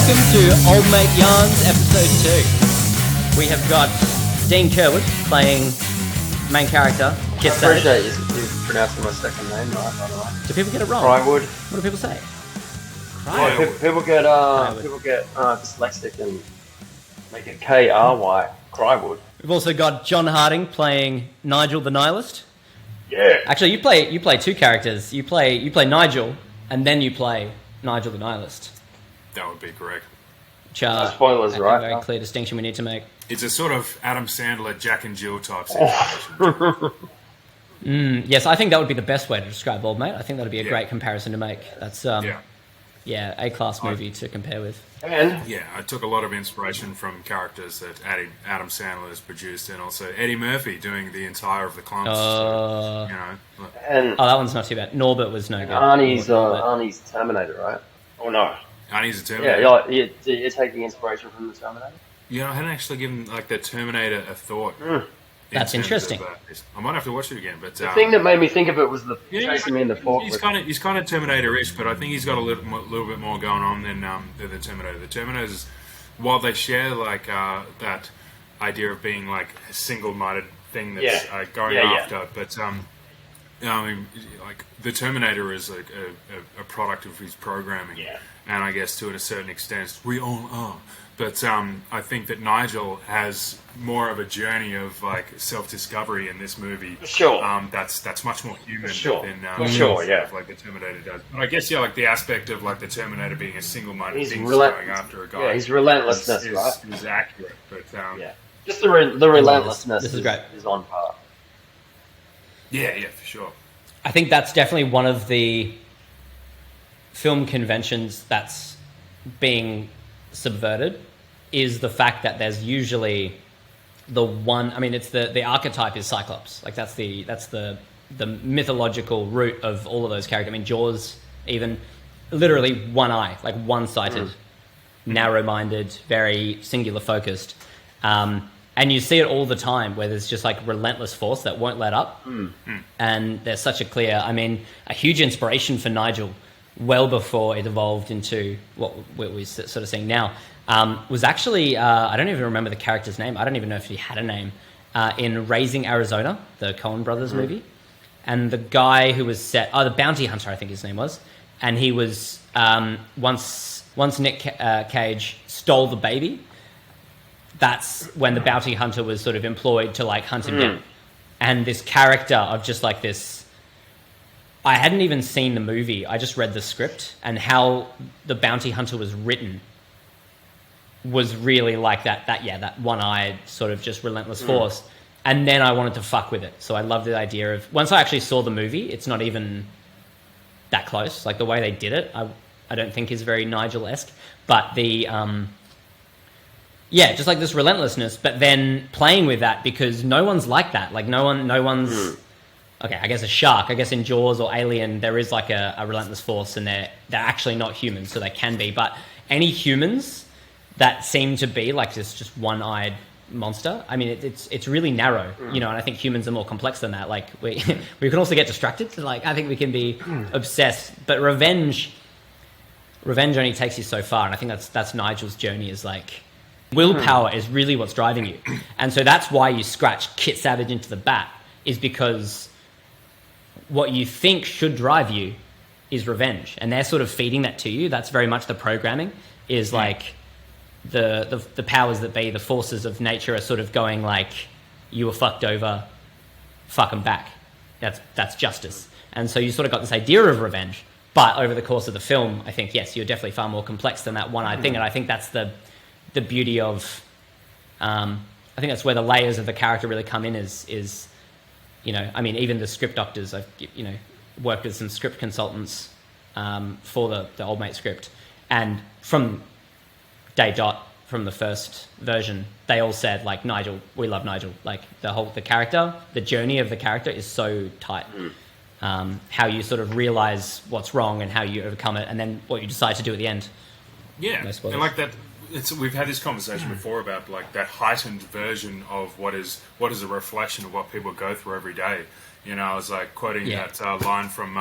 welcome to OldMate Yarns episode 2. We have got Dean Kyrwood playing main character Kit Savage. I appreciate you pronouncing my second name right, by the way. Do people get it wrong? Kyrwood. What do people say? Yeah, people get dyslexic and make it K-R-Y, Kyrwood. We've also got John Harding playing Nigel the Nihilist. Yeah. Actually, you play two characters. You play Nigel, and then you play Nigel the Nihilist. That would be correct. No spoilers, right? A very clear distinction we need to make. It's a sort of Adam Sandler, Jack and Jill type situation. Yes, I think that would be the best way to describe OldMate. I think that would be a great comparison to make. That's A-class movie to compare with. And yeah, I took a lot of inspiration from characters that Adam Sandler has produced, and also Eddie Murphy doing the entire of the Clumps. and that one's not too bad. Norbert was no good. Arnie's Terminator, right? Oh no. Arnie's a Terminator. Yeah, you're taking inspiration from the Terminator? Yeah, I hadn't actually given the Terminator a thought. That's interesting. I might have to watch it again, but the thing that made me think of it was the chasing me in the fork. He's kind of Terminator-ish, but I think he's got a little bit more going on than the Terminator. The Terminators, while they share that idea of being like a single-minded thing that's going after, but I mean, like the Terminator is a product of his programming, and I guess to a certain extent we all are. But I think that Nigel has more of a journey of like self-discovery in this movie. For sure. That's much more human than like the Terminator does. But I guess like the aspect of like the Terminator being a single-minded thing going after a guy. Yeah, his relentlessness, right? Is accurate. But just the relentlessness. This is great. Is on par. Yeah, for sure. I think that's definitely one of the film conventions that's being subverted, is the fact that there's usually the one. I mean, it's the archetype is Cyclops. Like that's the mythological root of all of those characters. I mean, Jaws, even literally one eye, like one-sighted, narrow-minded, very singular focused. And you see it all the time where there's just like relentless force that won't let up. And there's such a huge inspiration for Nigel well before it evolved into what we're sort of seeing now, was actually, I don't even remember the character's name. I don't even know if he had a name, in Raising Arizona, the Coen Brothers movie. And the guy who was the bounty hunter, I think his name was. And he was, once Nick Cage stole the baby, that's when the bounty hunter was sort of employed to like hunt him down. And this character of just like this, I hadn't even seen the movie. I just read the script, and how the bounty hunter was written was really like that one-eyed sort of just relentless force. And then I wanted to fuck with it. So I loved the idea of, once I actually saw the movie, it's not even that close. Like the way they did it, I don't think is very Nigel-esque, but the just like this relentlessness, but then playing with that, because no one's like that. Like no one's. Okay, I guess a shark. I guess in Jaws or Alien, there is like a relentless force, and they're actually not humans, so they can be. But any humans that seem to be like this just one-eyed monster, I mean, it's really narrow, and I think humans are more complex than that. Like we can also get distracted. Like I think we can be obsessed, but revenge only takes you so far, and I think that's Nigel's journey. Is like willpower is really what's driving you, and so that's why you scratch Kit Savage into the bat, is because what you think should drive you is revenge, and they're sort of feeding that to you. That's very much the programming, is like the powers that be, the forces of nature are sort of going like, you were fucked over, fuck them back. That's justice. And so you sort of got this idea of revenge, but over the course of the film, I think, yes, you're definitely far more complex than that one-eyed thing, and I think that's the beauty of, I think that's where the layers of the character really come in, is I mean, even the script doctors, I've, worked with some script consultants for the OldMate script, and from day dot, from the first version, they all said, like, Nigel, we love Nigel. Like, the character, the journey of the character is so tight. How you sort of realize what's wrong and how you overcome it, and then what you decide to do at the end. Yeah, and like that. We've had this conversation before about like that heightened version of what is a reflection of what people go through every day. I was like quoting that line from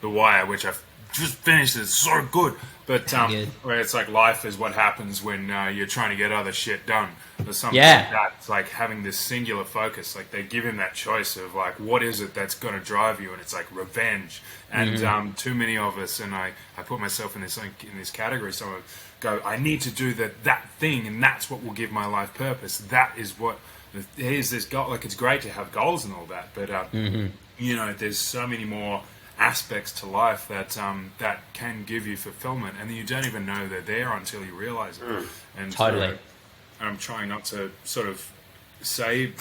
The Wire, which I just finished it. It's so good. But Good. where it's like life is what happens when you're trying to get other shit done or something Yeah. like that. It's like having this singular focus. Like they give him that choice of like, what is it that's going to drive you? And it's like revenge. And too many of us, and I put myself in this category. Some go, I need to do that thing, and that's what will give my life purpose. That is what. Here's this goal. Like it's great to have goals and all that, but you know, there's so many more aspects to life that that can give you fulfillment, and you don't even know they're there until you realize it. And Totally. so I'm trying not to sort of say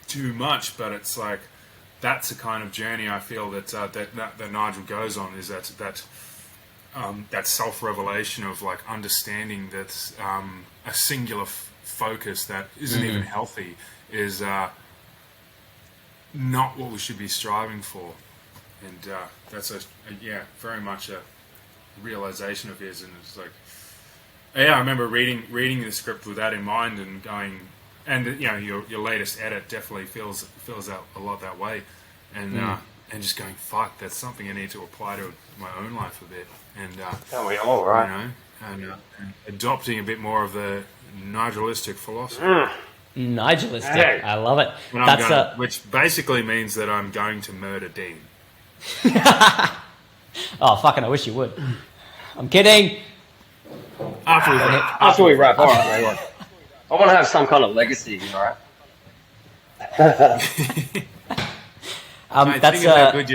too much, but it's like that's the kind of journey I feel that Nigel goes on, is that self-revelation of like understanding that a singular focus that isn't even healthy is not what we should be striving for. And that's very much a realization of his. And it's like, I remember reading the script with that in mind and going, and you know, your latest edit definitely feels out a lot that way, and just going, fuck, that's something I need to apply to my own life a bit, and Don't we all, right? you know, and adopting a bit more of the Nigelistic philosophy. Nigelistic. Hey. I love it. When That's which basically means that I'm going to murder Dean. Oh, fucking, I wish you would. I'm kidding. After we wrap, all right, yeah. I want to have some kind of legacy, all right? Mate, That's think of how good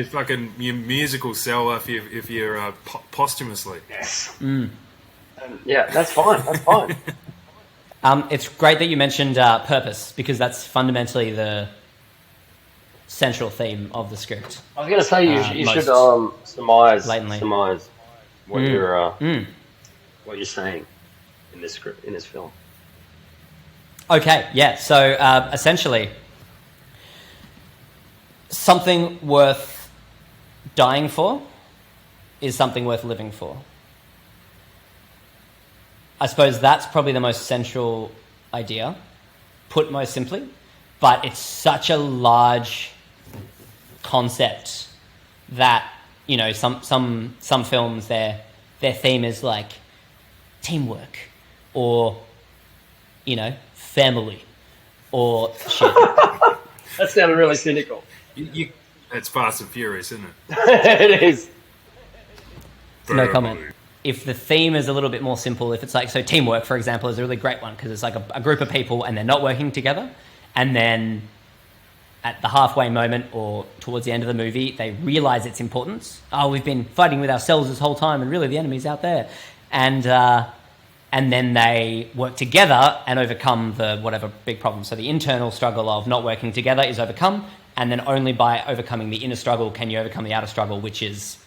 your musical sell if you're posthumously. Yes. Yeah, that's fine. That's fine. It's great that you mentioned purpose, because that's fundamentally the central theme of the script. I was going to say you most should surmise what you're saying in this script, in this film. Okay, yeah. So essentially, something worth dying for is something worth living for. I suppose that's probably the most central idea, put most simply, but it's such a large concept that, you know, some films, their theme is like teamwork or, you know, family or shit. That sounded really cynical. It's Fast and Furious, isn't it? It is. No comment. If the theme is a little bit more simple, if it's like, so teamwork, for example, is a really great one, because it's like a group of people and they're not working together, and then at the halfway moment or towards the end of the movie, they realize its importance. Oh, we've been fighting with ourselves this whole time, and really the enemy's out there. And then they work together and overcome the whatever big problem. So the internal struggle of not working together is overcome, and then only by overcoming the inner struggle can you overcome the outer struggle, which is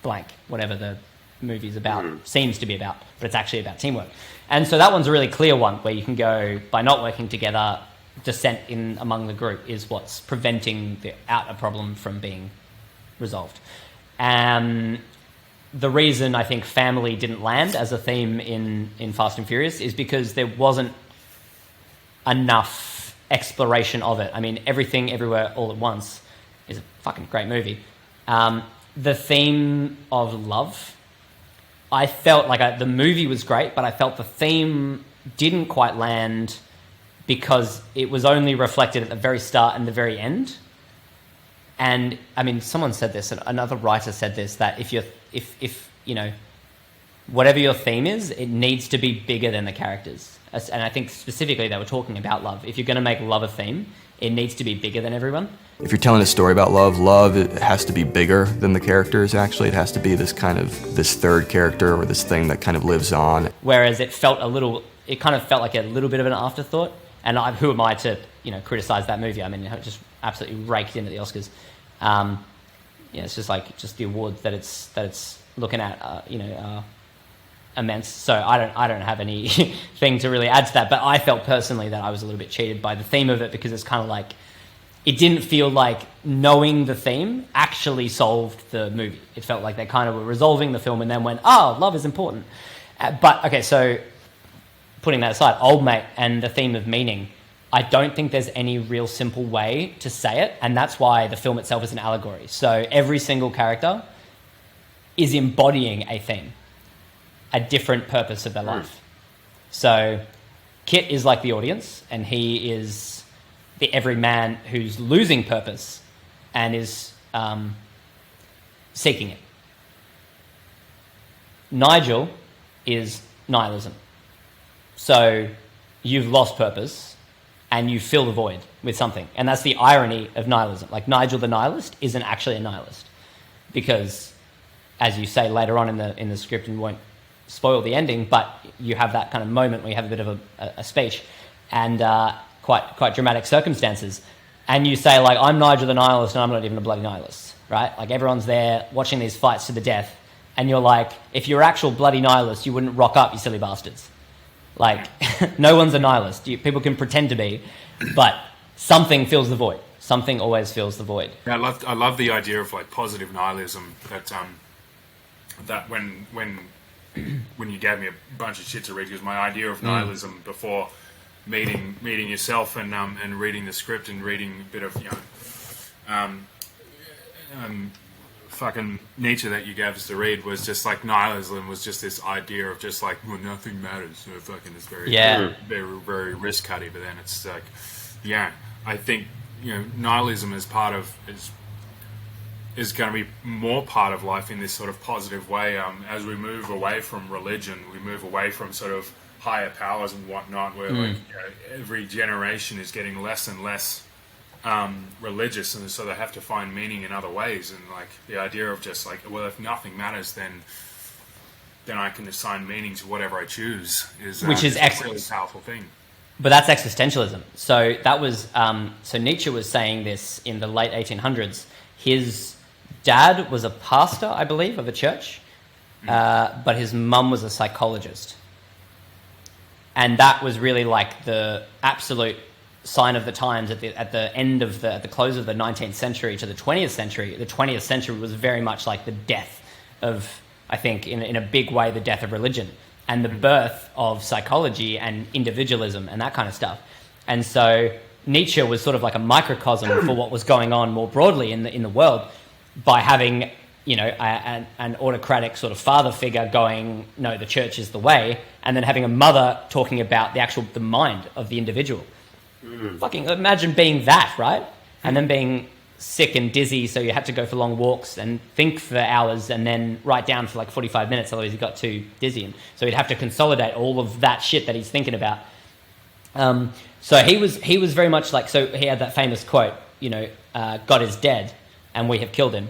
blank, whatever the movie's about, seems to be about, but it's actually about teamwork. And so that one's a really clear one, where you can go, by not working together, dissent in among the group is what's preventing the outer problem from being resolved. The reason I think family didn't land as a theme in Fast and Furious is because there wasn't enough exploration of it. I mean, Everything, Everywhere, All at Once is a fucking great movie. The theme of love, I felt like the movie was great, but I felt the theme didn't quite land because it was only reflected at the very start and the very end. And I mean, someone said this, another writer said this, that if you know, whatever your theme is, it needs to be bigger than the characters. And I think specifically they were talking about love. If you're going to make love a theme, it needs to be bigger than everyone. If you're telling a story about love, it has to be bigger than the characters, actually. It has to be this third character or this thing that kind of lives on. Whereas it kind of felt like a little bit of an afterthought. And who am I to, you know, criticize that movie? I mean, it just absolutely raked in at the Oscars. It's just the awards that it's looking at, immense. So I don't have anything to really add to that. But I felt personally that I was a little bit cheated by the theme of it, because it's kind of like, it didn't feel like knowing the theme actually solved the movie. It felt like they kind of were resolving the film and then went, oh, love is important. But okay, so putting that aside, OldMate and the theme of meaning, I don't think there's any real simple way to say it, and that's why the film itself is an allegory. So every single character is embodying a thing, a different purpose of their life. So Kit is like the audience, and he is the everyman who's losing purpose and is seeking it. Nigel is nihilism. So you've lost purpose and you fill the void with something. And that's the irony of nihilism. Like, Nigel the nihilist isn't actually a nihilist, because, as you say later on in the script, and won't spoil the ending, but you have that kind of moment where you have a bit of a speech and quite dramatic circumstances, and you say, like, I'm Nigel the nihilist and I'm not even a bloody nihilist, right? Like, everyone's there watching these fights to the death, and you're like, if you're actual bloody nihilist, you wouldn't rock up, you silly bastards. Like, no one's a nihilist. People can pretend to be, but something fills the void. Something always fills the void. Yeah, I love the idea of, like, positive nihilism, that when you gave me a bunch of shit to read, because my idea of nihilism before meeting yourself and reading the script and reading a bit of, you know, fucking Nietzsche that you gave us to read, was just like, nihilism was just this idea of just like, well, nothing matters. So fucking it's very, very risk-cutty. But then it's like, yeah, I think, you know, nihilism is going to be more part of life in this sort of positive way. As we move away from religion, we move away from sort of higher powers and whatnot, where like, you know, every generation is getting less and less religious, and so they have to find meaning in other ways. And like the idea of just like, well, if nothing matters, then I can assign meaning to whatever I choose, which is a really powerful thing. But that's existentialism. So that was so Nietzsche was saying this in the late 1800s. His dad was a pastor, I believe, of a church, but his mum was a psychologist, and that was really like the absolute sign of the times at the end of at the close of the 19th century to the 20th century. The 20th century was very much like the death of, I think, in a big way, the death of religion and the birth of psychology and individualism and that kind of stuff. And so Nietzsche was sort of like a microcosm for what was going on more broadly in the world, by having, you know, an autocratic sort of father figure going, no, the church is the way, and then having a mother talking about the mind of the individual. Fucking imagine being that, right? And then being sick and dizzy, so you had to go for long walks and think for hours and then write down for like 45 minutes, otherwise he got too dizzy. And so he'd have to consolidate all of that shit that he's thinking about. So he was very much like, so he had that famous quote, you know, God is dead and we have killed him.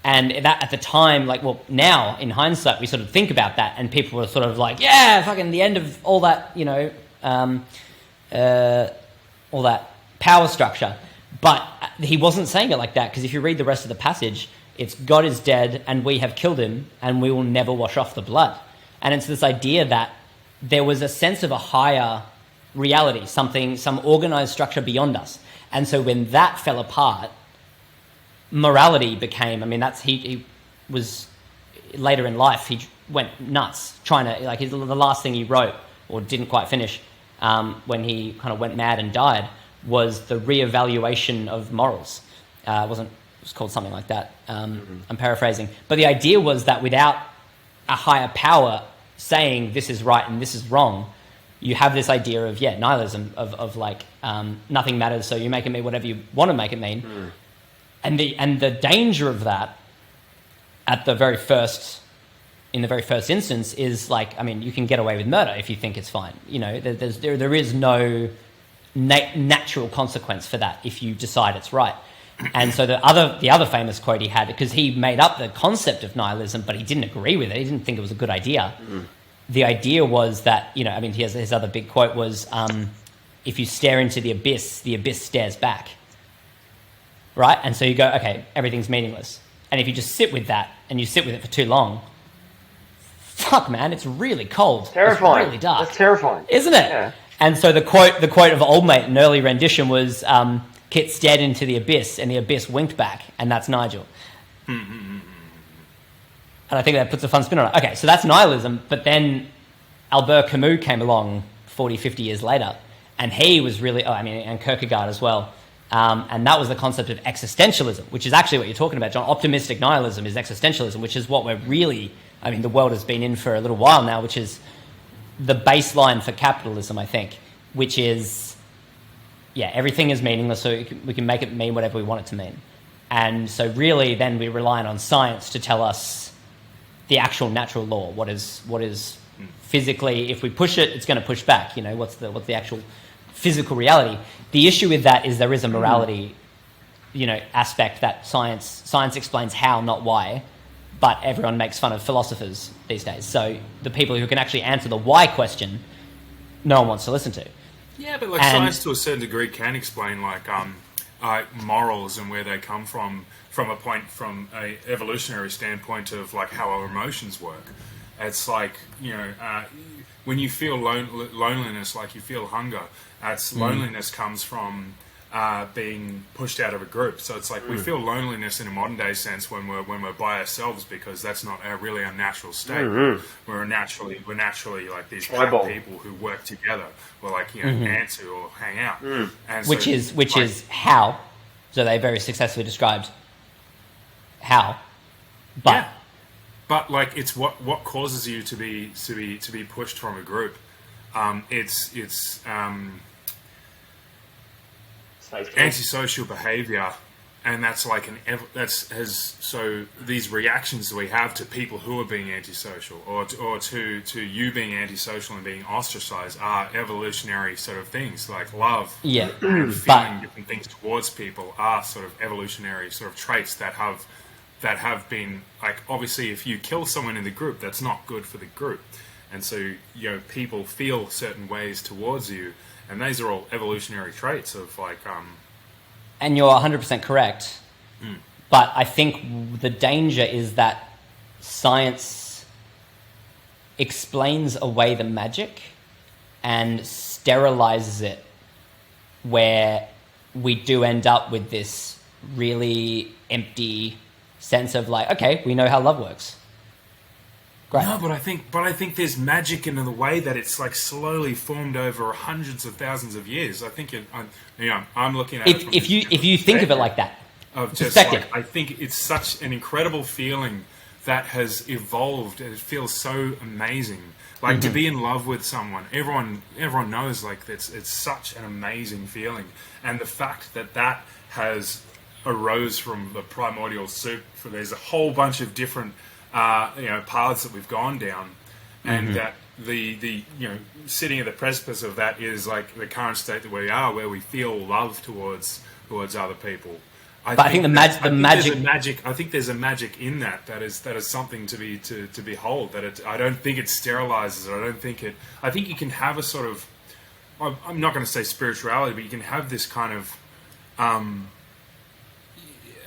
And that at the time, like, well, now in hindsight, we sort of think about that and people were sort of like, yeah, fucking the end of all that, you know, all that power structure. But he wasn't saying it like that, because if you read the rest of the passage, it's God is dead and we have killed him and we will never wash off the blood. And it's this idea that there was a sense of a higher reality, some organized structure beyond us. And so when that fell apart, morality became, I mean, he was, later in life, he went nuts trying to, like, the last thing he wrote, or didn't quite finish, when he kind of went mad and died, was the reevaluation of morals. It was called something like that. I'm paraphrasing. But the idea was that without a higher power saying this is right and this is wrong, you have this idea of, nihilism, of like, nothing matters, so you make it mean whatever you want to make it mean. And the danger of that in the very first instance is like, I mean, you can get away with murder if you think it's fine. You know, there is no natural consequence for that if you decide it's right. And so the other famous quote he had, because he made up the concept of nihilism, but he didn't agree with it. He didn't think it was a good idea. The idea was that, you know, I mean, his other big quote was, if you stare into the abyss stares back. Right? And so you go, okay, everything's meaningless. And if you just sit with that, and you sit with it for too long, fuck, man, it's really cold. Terrifying. It's really dark. That's terrifying. Isn't it? Yeah. And so the quote of OldMate, an early rendition, was, Kit stared into the abyss, and the abyss winked back, and that's Nigel. And I think that puts a fun spin on it. Okay, so that's nihilism, but then Albert Camus came along 40, 50 years later, and he was really, and Kierkegaard as well, And that was the concept of existentialism, which is actually what you're talking about, John. Optimistic nihilism is existentialism, which is what we're really, I mean, the world has been in for a little while now, which is the baseline for capitalism, I think, which is, yeah, everything is meaningless, so we can make it mean whatever we want it to mean. And so really then we're relying on science to tell us the actual natural law, what is physically, if we push it, it's going to push back. You know, what's the actual physical reality? The issue with that is there is a morality, you know, aspect that science explains how, not why, but everyone makes fun of philosophers these days. So the people who can actually answer the why question, no one wants to listen to. Yeah, but like science to a certain degree can explain like morals and where they come from a evolutionary standpoint of like how our emotions work. It's like, you know, when you feel loneliness, like you feel hunger, loneliness comes from being pushed out of a group. So it's like we feel loneliness in a modern day sense when we're by ourselves, because that's not really our natural state. We're naturally like these pack people who work together. We're like, you know, ants who all hang out. And which is how. So they very successfully described how, but. Yeah. But like, it's what causes you to be pushed from a group. It's antisocial behaviour, and that's like so these reactions that we have to people who are being antisocial, or to you being antisocial and being ostracised, are evolutionary sort of things, like love, yeah, and feeling different things towards people are sort of evolutionary sort of traits that have been, like, obviously if you kill someone in the group, that's not good for the group, and so, you know, people feel certain ways towards you, and these are all evolutionary traits of like and you're 100% correct, but I think the danger is that science explains away the magic and sterilizes it, where we do end up with this really empty sense of like, okay, we know how love works. Great. No, but I think there's magic in the way that it's like slowly formed over hundreds of thousands of years. I think I'm looking at it if you think of it like that. Of just like, I think it's such an incredible feeling that has evolved, and it feels so amazing. Like to be in love with someone, everyone knows like it's such an amazing feeling, and the fact that has arose from the primordial soup. There's a whole bunch of different paths that we've gone down, and that the sitting at the precipice of that is like the current state that we are, where we feel love towards other people. I think there's a magic in that is something to behold. I don't think it sterilizes it. I think you can have a sort of, I'm not going to say spirituality, but you can have this kind of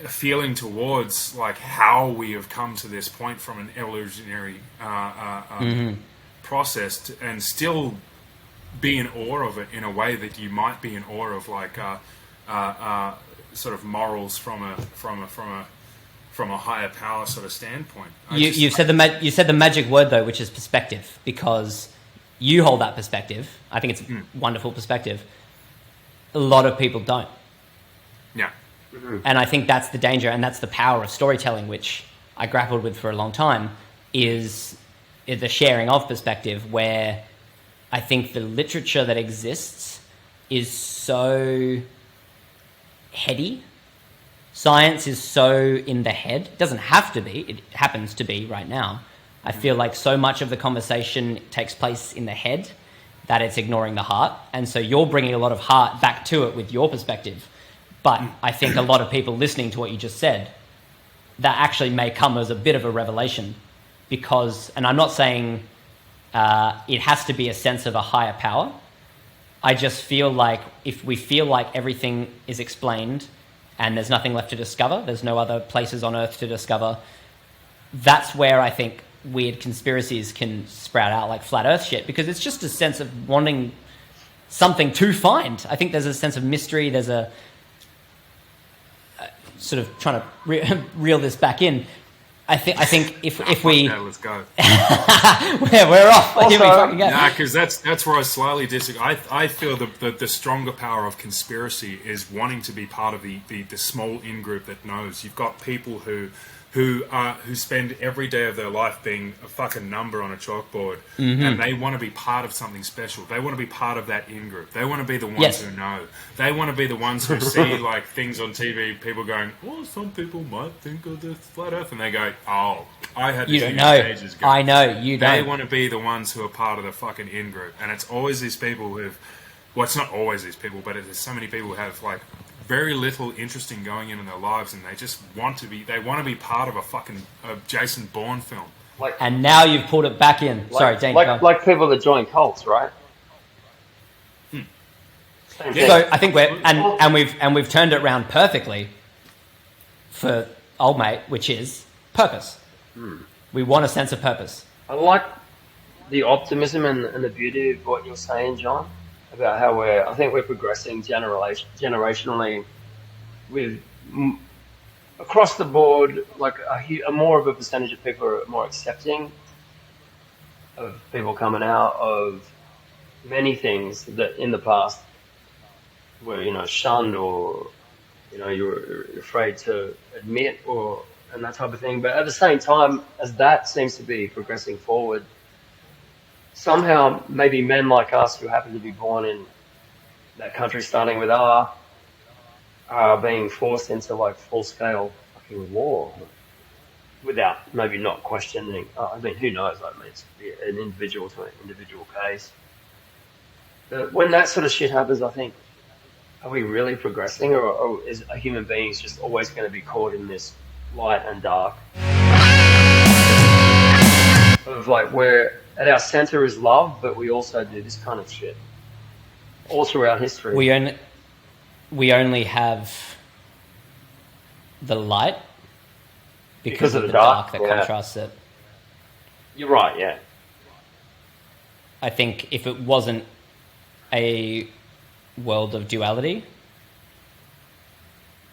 a feeling towards like how we have come to this point from an evolutionary process, and still be in awe of it in a way that you might be in awe of like sort of morals from a higher power sort of standpoint. You said the magic word though, which is perspective, because you hold that perspective. I think it's a wonderful perspective. A lot of people don't. Yeah. And I think that's the danger, and that's the power of storytelling, which I grappled with for a long time, is the sharing of perspective, where I think the literature that exists is so heady. Science is so in the head. It doesn't have to be. It happens to be right now. I feel like so much of the conversation takes place in the head that it's ignoring the heart. And so you're bringing a lot of heart back to it with your perspective. But I think a lot of people listening to what you just said, that actually may come as a bit of a revelation, because, and I'm not saying it has to be a sense of a higher power. I just feel like if we feel like everything is explained and there's nothing left to discover, there's no other places on Earth to discover, that's where I think weird conspiracies can sprout out, like flat Earth shit, because it's just a sense of wanting something to find. I think there's a sense of mystery, there's a sort of trying to reel this back in. I think if we let's go. we're off. Also, Here we fucking go. Nah, because that's where I slightly disagree. I feel the stronger power of conspiracy is wanting to be part of the small in group that knows. You've got people who spend every day of their life being a fucking number on a chalkboard, and they want to be part of something special. They want to be part of that in group. They want to be the ones who know. They want to be the ones who see like things on TV. People going, "Oh, some people might think of the flat Earth," and they go, "Oh, I had You this don't know. ages ago." I know you They don't. want to be the ones who are part of the fucking in group, and it's always these people who've. Well, it's not always these people, but there's so many people who have like very little interesting going in their lives, and they just want to be. They want to be part of a fucking Jason Bourne film. And now you've pulled it back in. Sorry, Dean. Like people that join cults, right? Yeah. So I think we've turned it around perfectly for OldMate, which is purpose. We want a sense of purpose. I like the optimism and the beauty of what you're saying, John, about how I think we're progressing generationally with across the board, like a more of a percentage of people are more accepting of people coming out of many things that in the past were, shunned or, you're afraid to admit and that type of thing. But at the same time, as that seems to be progressing forward, somehow maybe men like us who happen to be born in that country starting with R are being forced into like full-scale fucking war without maybe not questioning. I mean, who knows? Like, it's an individual to an individual case. But when that sort of shit happens, I think, are we really progressing, or is a human beings just always going to be caught in this light and dark? Of like, where at our center is love, but we also do this kind of shit all throughout history. We only have the light because of the dark that contrasts it. You're right, yeah. I think if it wasn't a world of duality,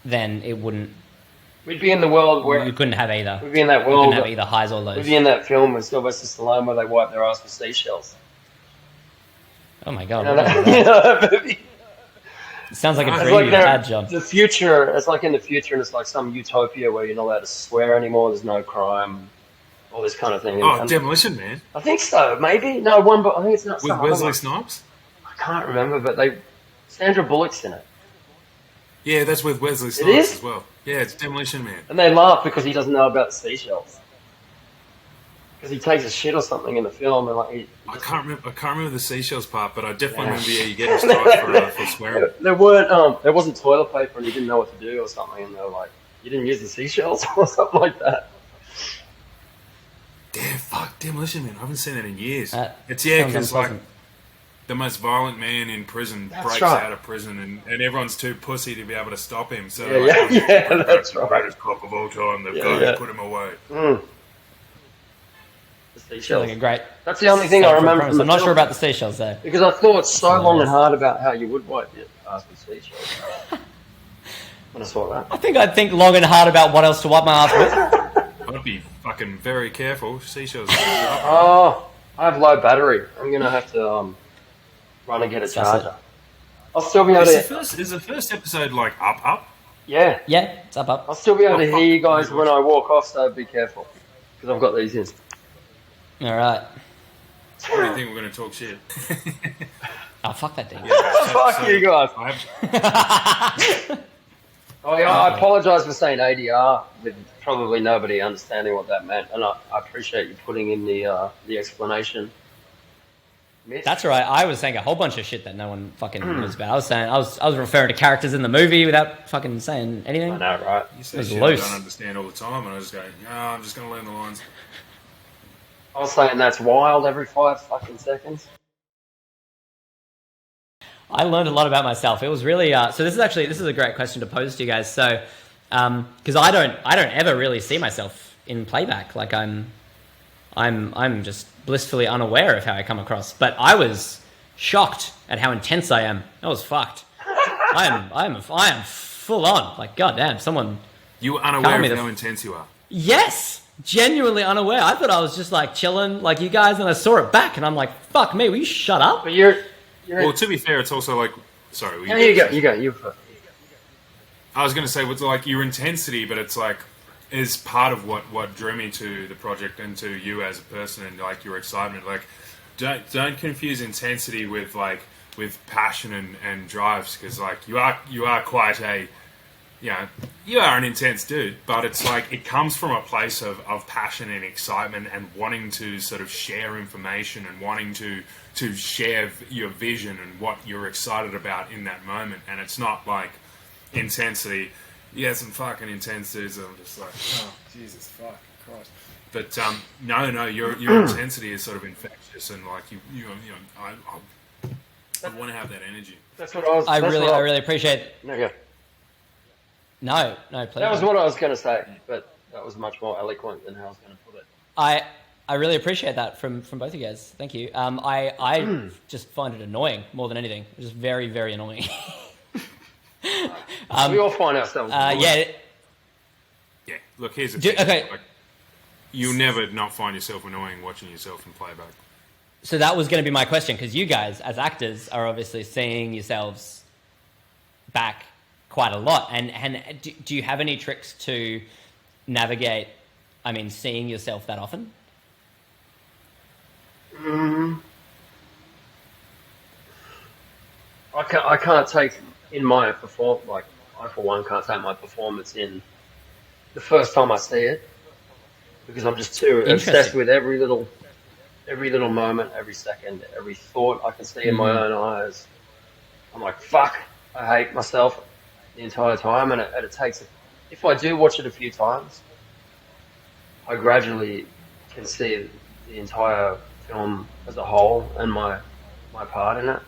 then it wouldn't. We'd be in the world where you couldn't have either. We'd be in that world. You couldn't have either highs or lows. We'd be in that film with Sylvester Stallone where they wipe their ass with seashells. Oh my god! That movie? It sounds like a dream you've had, John. The future. It's like in the future, and it's like some utopia where you're not allowed to swear anymore. There's no crime. All this kind of thing. Oh, Demolition Man. I think so. Maybe no one, but I think it's not. With Wesley Snipes. I can't remember, but Sandra Bullock's in it. Yeah, that's with Wesley Snipes as well. Yeah, it's Demolition Man. And they laugh because he doesn't know about the seashells. Because he takes a shit or something in the film, and like I can't remember the seashells part, but I definitely remember you getting started for swearing. There wasn't toilet paper, and you didn't know what to do or something, and they were like, "You didn't use the seashells" or something like that. Damn, fuck, Demolition Man. I haven't seen that in years. It's sounds because like unpleasant. the most violent man in prison breaks right. out of prison, and everyone's too pussy to be able to stop him. So That's right. Greatest cop of all time. They've got to put him away. The Sounds seashells. like a great. That's the only thing I remember from the I'm not film. sure about the seashells though. Because I thought so long and hard about how you would wipe your ass with seashells. When I saw that. I think I'd think long and hard about what else to wipe my ass with. I'd be fucking very careful. Seashells. Oh, I have low battery. I'm gonna have to run and get a charger. I'll still be able to. Is the first episode like up? Yeah. Yeah, it's up. I'll still be able to hear you guys when I walk off, so be careful. Because I've got these in. All right. What do you think we're going to talk shit? Oh, fuck that thing. Fuck you guys. Oh yeah, I apologise for saying ADR with probably nobody understanding what that meant, and I appreciate you putting in the explanation. Mitch? That's right. I was saying a whole bunch of shit that no one fucking knows about. I was referring to characters in the movie without fucking saying anything. I know, right? You say It was shit loose. I don't understand all the time, and I just go, I'm just going to learn the lines. I was saying that's wild every 5 fucking seconds. I learned a lot about myself. It was really so. This is a great question to pose to you guys. So, because I don't ever really see myself in playback. Like I'm just blissfully unaware of how I come across. But I was shocked at how intense I am. I was fucked. I am full on. Like goddamn, someone. You were unaware of how intense you are. Yes, genuinely unaware. I thought I was just like chilling like you guys, and I saw it back, and I'm like, fuck me, will you shut up? But you're Well, to be fair, it's also like, sorry. no, you go. I was going to say, it's like your intensity, but it's like, is part of what drew me to the project and to you as a person, and like your excitement. Like, don't confuse intensity with passion and drives, because like you are quite a, you are an intense dude, but it's like it comes from a place of passion and excitement and wanting to sort of share information and wanting to share your vision and what you're excited about in that moment. And it's not like intensity. Yeah, some fucking intense dudes. I'm just like, oh Jesus fucking Christ. But no, your intensity is sort of infectious, and like I want to have that energy. That's what I was. I really appreciate it. No, yeah. No, please. That was what I was going to say, but that was much more eloquent than how I was going to put it. I really appreciate that from both of you guys. Thank you. I just find it annoying more than anything. It's just very, very annoying. We all find ourselves. Yeah. Look, here's the thing. Okay. Like, you'll never not find yourself annoying watching yourself in playback. So that was going to be my question, because you guys, as actors, are obviously seeing yourselves back quite a lot. And do you have any tricks to navigate, seeing yourself that often? I can't take in my performance, like I for one can't take my performance in the first time I see it, because I'm just too obsessed with every little moment, every second, every thought I can see in my own eyes. I'm like, fuck, I hate myself the entire time, and it takes. If I do watch it a few times, I gradually can see the entire film as a whole and my part in it,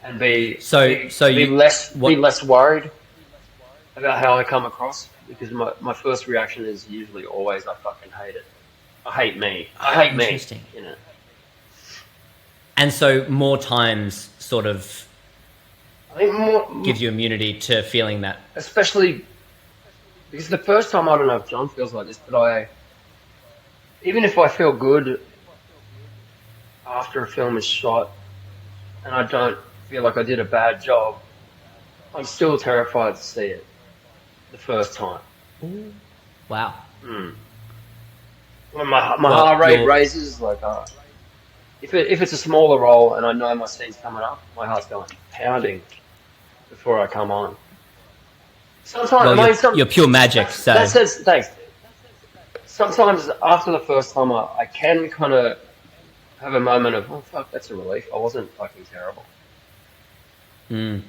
and be less worried about how I come across, because my first reaction is usually always I fucking hate it. I hate me. I hate me. Interesting. You know. And so more times sort of I think gives you immunity to feeling that. Especially because the first time, I don't know if John feels like this, but even if I feel good after a film is shot and I don't feel like I did a bad job, I'm still terrified to see it the first time. Ooh. Wow. When my heart rate raises, like if it's a smaller role and I know my scene's coming up, my heart's going pounding before I come on. Sometimes you're pure magic. So thanks. Sometimes after the first time, I can kind of have a moment of, oh fuck, that's a relief. I wasn't fucking terrible. I don't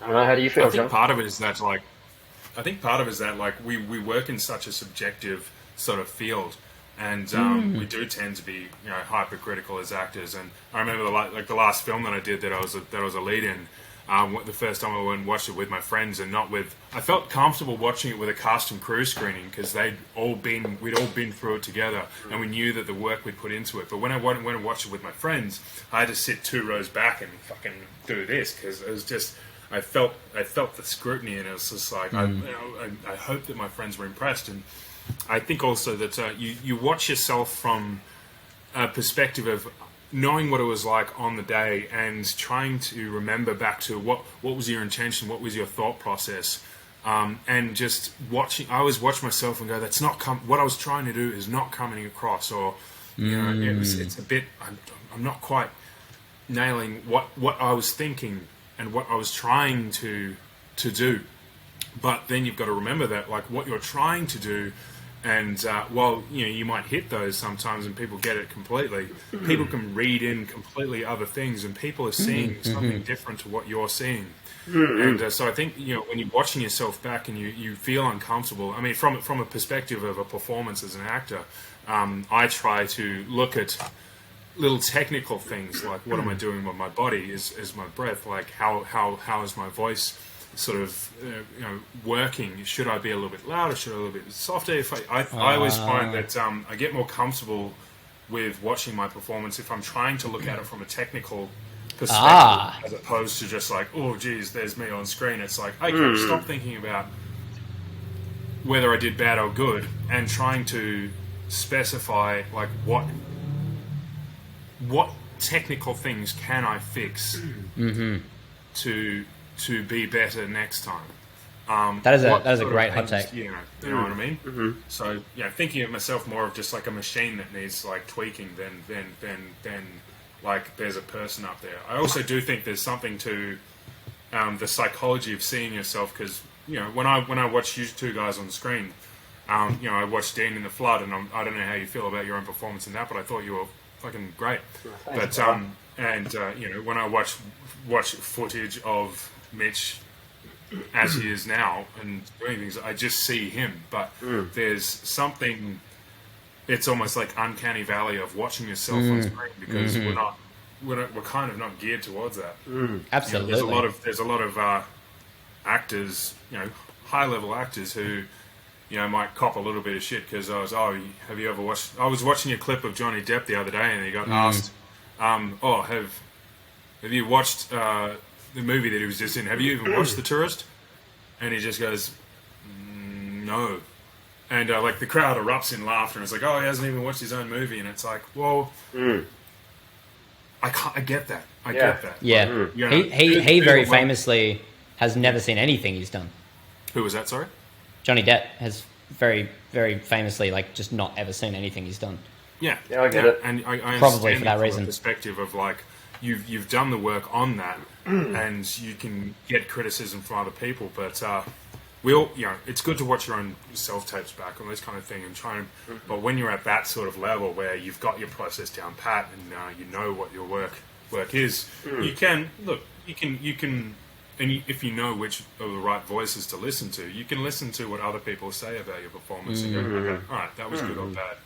know. How do you feel, John? Part of it is that we work in such a subjective sort of field, and we do tend to be hypercritical as actors. And I remember the last film that I did that I was a lead in. The first time I went and watched it with my friends, and I felt comfortable watching it with a cast and crew screening, because we'd all been through it together, and we knew that the work we'd put into it. But when I went and watched it with my friends, I had to sit 2 rows back and fucking do this, because it was just, I felt the scrutiny, and it was just like, I hope that my friends were impressed. And I think also that you watch yourself from a perspective of knowing what it was like on the day, and trying to remember back to what was your intention, what was your thought process, and just watching. I always watch myself and go, "That's not what I was trying to do is not coming across," or it's a bit. I'm not quite nailing what I was thinking and what I was trying to do. But then you've got to remember that, like, what you're trying to do. And while you might hit those sometimes, and people get it completely, people can read in completely other things, and people are seeing something different to what you're seeing. And so I think when you're watching yourself back and you feel uncomfortable. I mean, from a perspective of a performance as an actor, I try to look at little technical things like, what am I doing with my body? Is my breath, like how is my voice sort of working? Should I be a little bit louder? Should I be a little bit softer? I always find that I get more comfortable with watching my performance if I'm trying to look at it from a technical perspective, as opposed to just like, oh geez, there's me on screen. It's like, okay, stop thinking about whether I did bad or good, and trying to specify like what technical things can I fix to be better next time. That is a great hot take. You know what I mean? Mm-hmm. So thinking of myself more of just like a machine that needs like tweaking than like there's a person up there. I also do think there's something to the psychology of seeing yourself, because when I watch you two guys on the screen, I watched Dean in the Flood, and I don't know how you feel about your own performance in that, but I thought you were fucking great. But when I watch footage of Mitch as he is now and doing things, I just see him. But there's something, it's almost like uncanny valley of watching yourself on screen, because we're kind of not geared towards that. Absolutely. There's a lot of actors, high level actors who might cop a little bit of shit because have you ever watched? I was watching a clip of Johnny Depp the other day, and he got asked, have you watched the movie that he was just in? Have you even watched The Tourist? And he just goes, no. And like the crowd erupts in laughter, and it's like, he hasn't even watched his own movie, and it's like, well, I get that. I get that. Yeah, he very famously has never seen anything he's done. Who was that? Sorry. Johnny Depp has very, very famously just not ever seen anything he's done. Yeah, I get it. And I probably for that from reason. The perspective of like you've done the work on that, and you can get criticism from other people, but we all it's good to watch your own self tapes back on this kind of thing and try and. But when you're at that sort of level where you've got your process down pat and you know what your work is, you can look. You can. And if you know which are the right voices to listen to, you can listen to what other people say about your performance and go, okay, all right, that was good or bad.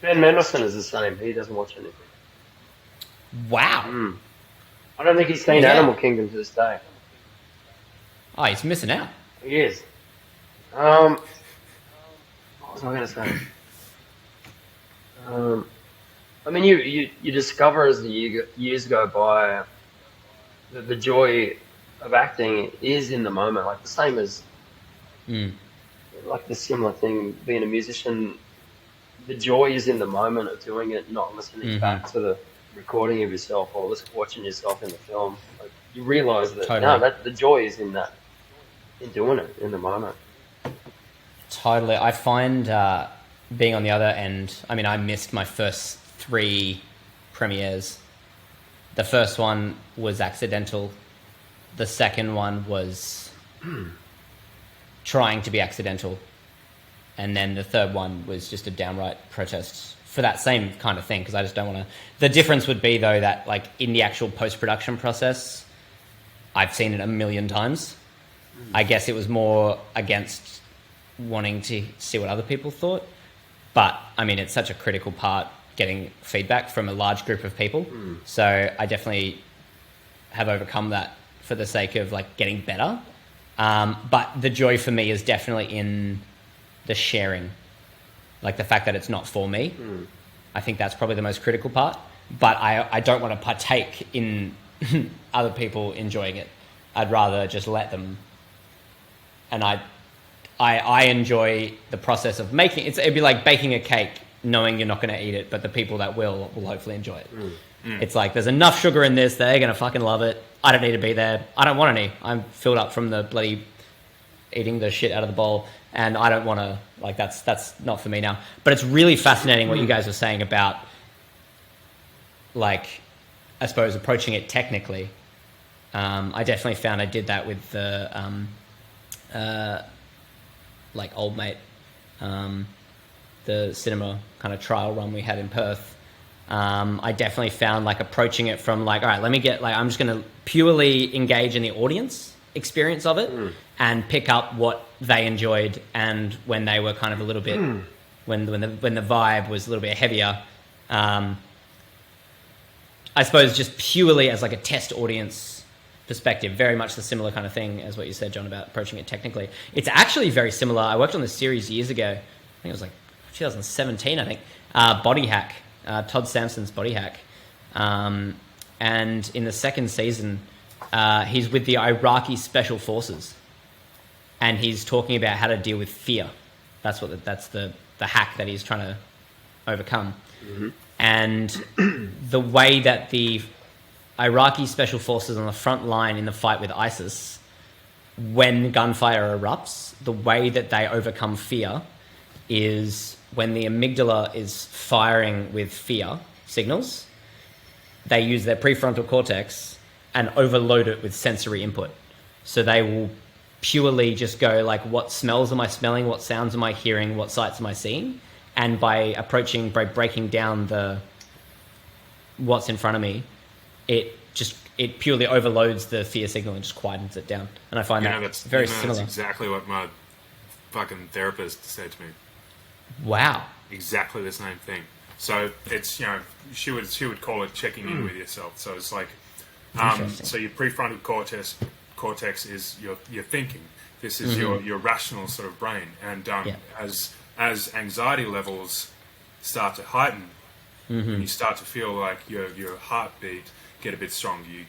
Ben Mendelsohn is the same. He doesn't watch anything. Wow. I don't think he's seen Animal Kingdom to this day. Oh, he's missing out. He is. What was I going to say? I mean, you discover as the years go by, the joy of acting is in the moment, like the same as like the similar thing being a musician. The joy is in the moment of doing it, not listening back to the recording of yourself or watching yourself in the film. Like, you realise that the joy is in that, in doing it in the moment. Totally. I find being on the other end, I mean, I missed my first 3 premieres. The first one was accidental. The second one was trying to be accidental. And then the third one was just a downright protest for that same kind of thing, because I just don't want to... The difference would be, though, that like in the actual post-production process, I've seen it a million times. I guess it was more against wanting to see what other people thought. But, I mean, it's such a critical part, getting feedback from a large group of people. So I definitely have overcome that for the sake of like getting better. But the joy for me is definitely in the sharing, like the fact that it's not for me. I think that's probably the most critical part. But I don't want to partake in other people enjoying it. I'd rather just let them. And I enjoy the process of making it. It'd be like baking a cake, knowing you're not going to eat it, but the people that will hopefully enjoy it. It's like, there's enough sugar in this, they're going to fucking love it. I don't need to be there. I don't want any. I'm filled up from the bloody eating the shit out of the bowl, and I don't want to, like, that's not for me now. But it's really fascinating what you guys were saying about, like, I suppose approaching it technically. I definitely found I did that with the, like, OldMate, the cinema kind of trial run we had in Perth. I definitely found like approaching it from like, all right, let me get like, I'm just going to purely engage in the audience experience of it and pick up what they enjoyed, and when they were kind of a little bit, when the vibe was a little bit heavier, I suppose just purely as like a test audience perspective, very much the similar kind of thing as what you said, John, about approaching it technically. It's actually very similar. I worked on this series years ago. I think it was like 2017, I think. Body Hack, Todd Sampson's Body Hack. And in the second season, he's with the Iraqi Special Forces. and he's talking about how to deal with fear. That's the hack that he's trying to overcome. Mm-hmm. And the way that the Iraqi special forces on the front line in the fight with ISIS, when gunfire erupts, the way that they overcome fear is when the amygdala is firing with fear signals, they use their prefrontal cortex and overload it with sensory input. So they will purely just go like, what smells am I smelling? What sounds am I hearing? What sights am I seeing? And by breaking down what's in front of me, it purely overloads the fear signal and just quietens it down. And I find that's very similar. That's exactly what my fucking therapist said to me. Wow. Exactly the same thing. So it's, she would call it checking in with yourself. So it's like, so your prefrontal cortex is your thinking. This is your rational sort of brain. And as anxiety levels start to heighten, and you start to feel like your heartbeat get a bit stronger, you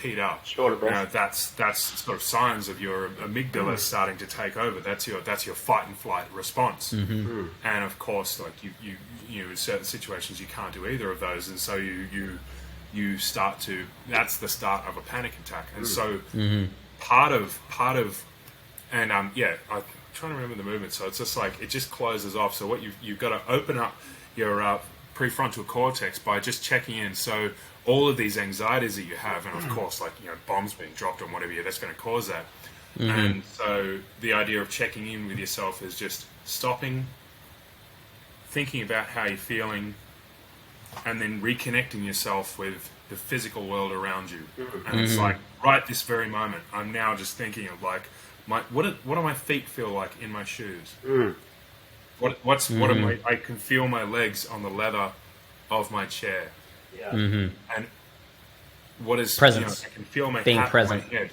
heat up. That's sort of signs of your amygdala starting to take over. That's your fight and flight response. And of course, like you in certain situations you can't do either of those, and so you start to. That's the start of a panic attack. And so part of and I'm trying to remember the movement. So it's just like it just closes off. So what you've got to open up your prefrontal cortex by just checking in. So all of these anxieties that you have, and of course, like bombs being dropped on whatever, that's going to cause that. And so the idea of checking in with yourself is just stopping, thinking about how you're feeling, and then reconnecting yourself with the physical world around you. And it's like right this very moment, I'm now just thinking of like what do my feet feel like in my shoes? What am I? I can feel my legs on the leather of my chair. And what is presence? I can feel my being hat present. on my head.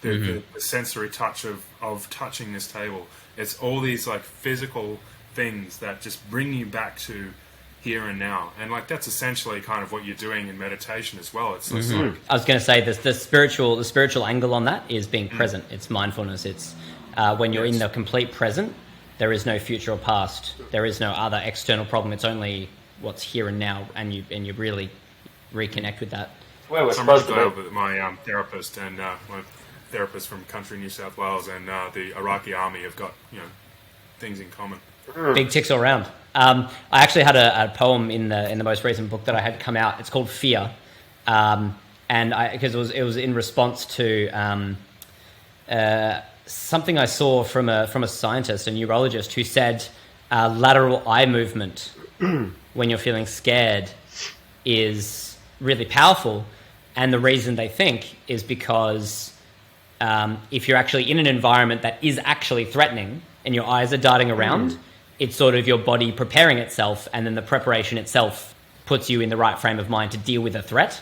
The sensory touch of touching this table. It's all these like physical things that just bring you back to here and now, and like that's essentially kind of what you're doing in meditation as well. It's just like, I was going to say the spiritual angle on that is being present. It's mindfulness. It's when you're in the complete present. There is no future or past. There is no other external problem. It's only what's here and now, and you really reconnect with that. Well, we're I'm supposed really to glad that my therapist and my therapist from country New South Wales and the Iraqi army have got things in common. Big ticks all around. I actually had a poem in the most recent book that I had come out. It's called Fear, and because it was in response to something I saw from a scientist, a neurologist, who said lateral eye movement when you're feeling scared is really powerful, and the reason they think is because if you're actually in an environment that is actually threatening and your eyes are darting around, it's sort of your body preparing itself, and then the preparation itself puts you in the right frame of mind to deal with a threat.